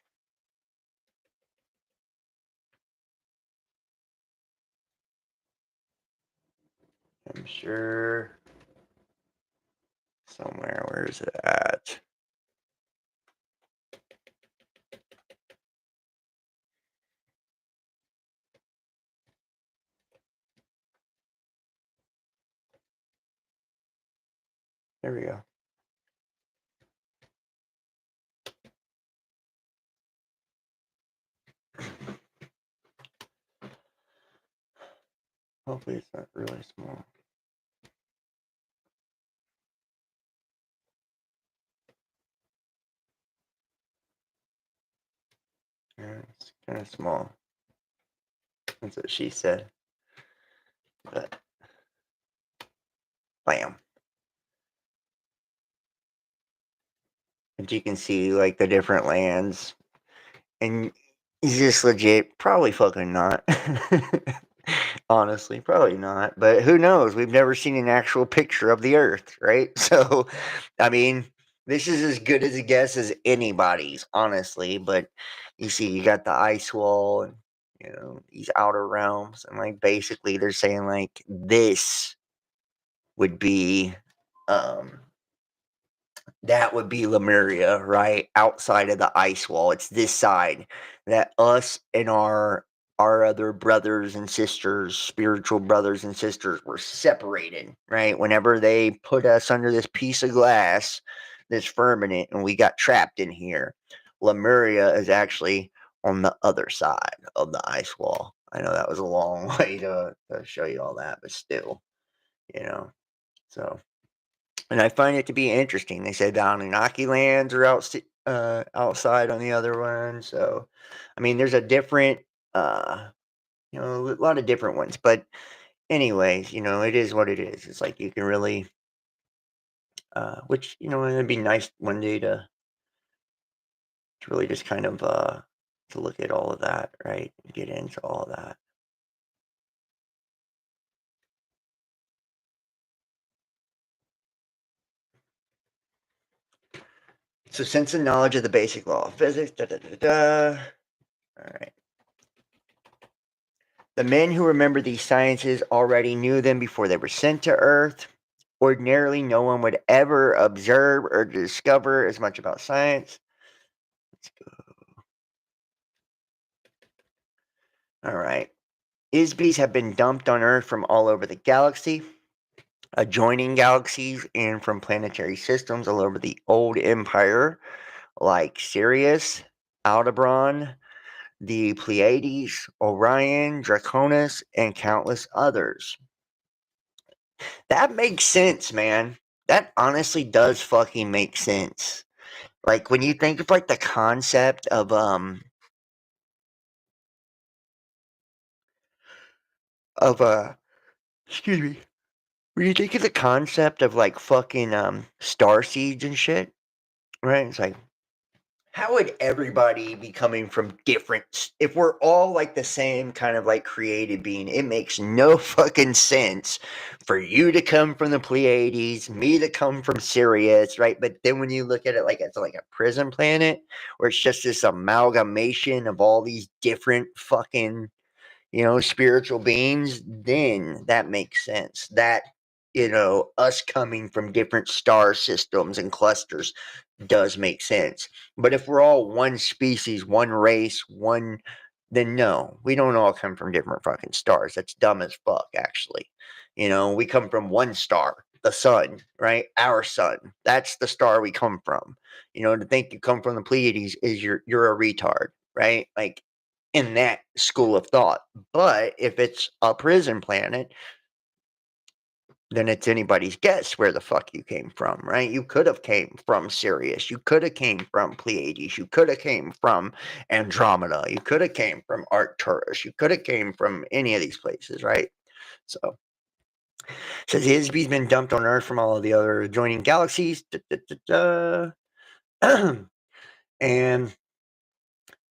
I'm sure somewhere. Where is it at? There we go. Hopefully it's not really small. Yeah, it's kind of small. That's what she said. But bam. And you can see like the different lands. And he's just legit, probably fucking not. Honestly, probably not. But who knows? We've never seen an actual picture of the Earth, right? So, I mean, this is as good as a guess as anybody's, honestly. But you see, you got the ice wall and, these outer realms. And, like, basically, they're saying, like, this would be um, that would be Lemuria, right? Outside of the ice wall. It's this side that us and our other brothers and sisters, spiritual brothers and sisters, were separated, right? Whenever they put us under this piece of glass, this firmament, and we got trapped in here. Lemuria is actually on the other side of the ice wall. I know that was a long way to show you all that, but still, so. And I find it to be interesting. They said the Anunnaki lands are outside on the other one. So, I mean, there's a different, a lot of different ones. But, anyways, it is what it is. It's like you can really, which, it'd be nice one day to really just kind of to look at all of that, right? Get into all of that. So, sense and knowledge of the basic law of physics. Da da da da. All right. The men who remember these sciences already knew them before they were sent to Earth. Ordinarily, no one would ever observe or discover as much about science. Let's go. All right. ISBs have been dumped on Earth from all over the galaxy, adjoining galaxies, and from planetary systems all over the old empire, like Sirius, Aldebaran, the Pleiades, Orion, Draconis, and countless others. That makes sense, man. That honestly does fucking make sense. Like when you think of like the concept of excuse me, When you think of the concept of like fucking star seeds and shit, right? It's like, how would everybody be coming from different? If we're all like the same kind of like created being, it makes no fucking sense for you to come from the Pleiades, me to come from Sirius, right? But then when you look at it like it's like a prison planet, where it's just this amalgamation of all these different fucking, spiritual beings, then that makes sense. That, us coming from different star systems and clusters does make sense. But if we're all one species, one race, then no, we don't all come from different fucking stars. That's dumb as fuck, actually. We come from one star, the sun, right? Our sun. That's the star we come from. To think you come from the Pleiades is you're a retard, right? Like, in that school of thought. But if it's a prison planet, then it's anybody's guess where the fuck you came from, right? You could have came from Sirius. You could have came from Pleiades. You could have came from Andromeda. You could have came from Arcturus. You could have came from any of these places, right? So, says the ISB's been dumped on Earth from all of the other adjoining galaxies. And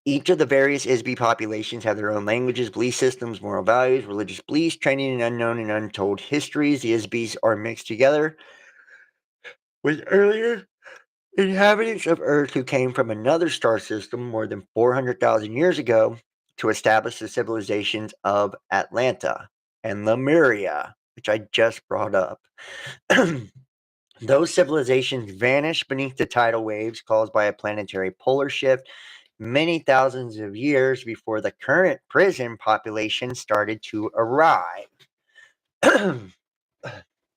each of the various ISB populations have their own languages, belief systems, moral values, religious beliefs, training, and unknown and untold histories. The ISBs are mixed together with earlier inhabitants of Earth who came from another star system more than 400,000 years ago to establish the civilizations of Atlanta and Lemuria, which I just brought up. Those civilizations vanished beneath the tidal waves caused by a planetary polar shift many thousands of years before the current prison population started to arrive.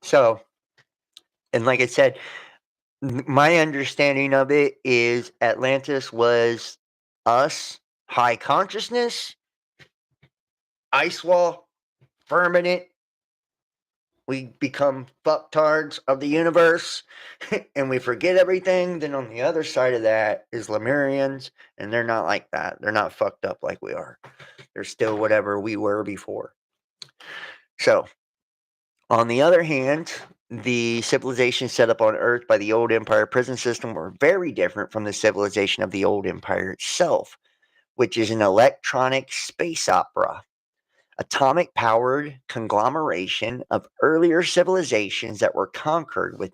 So, and like I said, my understanding of it is Atlantis was us, high consciousness, ice wall, firmament. We become fucktards of the universe and we forget everything. Then on the other side of that is Lemurians, and they're not like that. They're not fucked up like we are. They're still whatever we were before. So, on the other hand, the civilization set up on Earth by the old Empire prison system were very different from the civilization of the old Empire itself, which is an electronic space opera. Atomic-powered conglomeration of earlier civilizations that were conquered with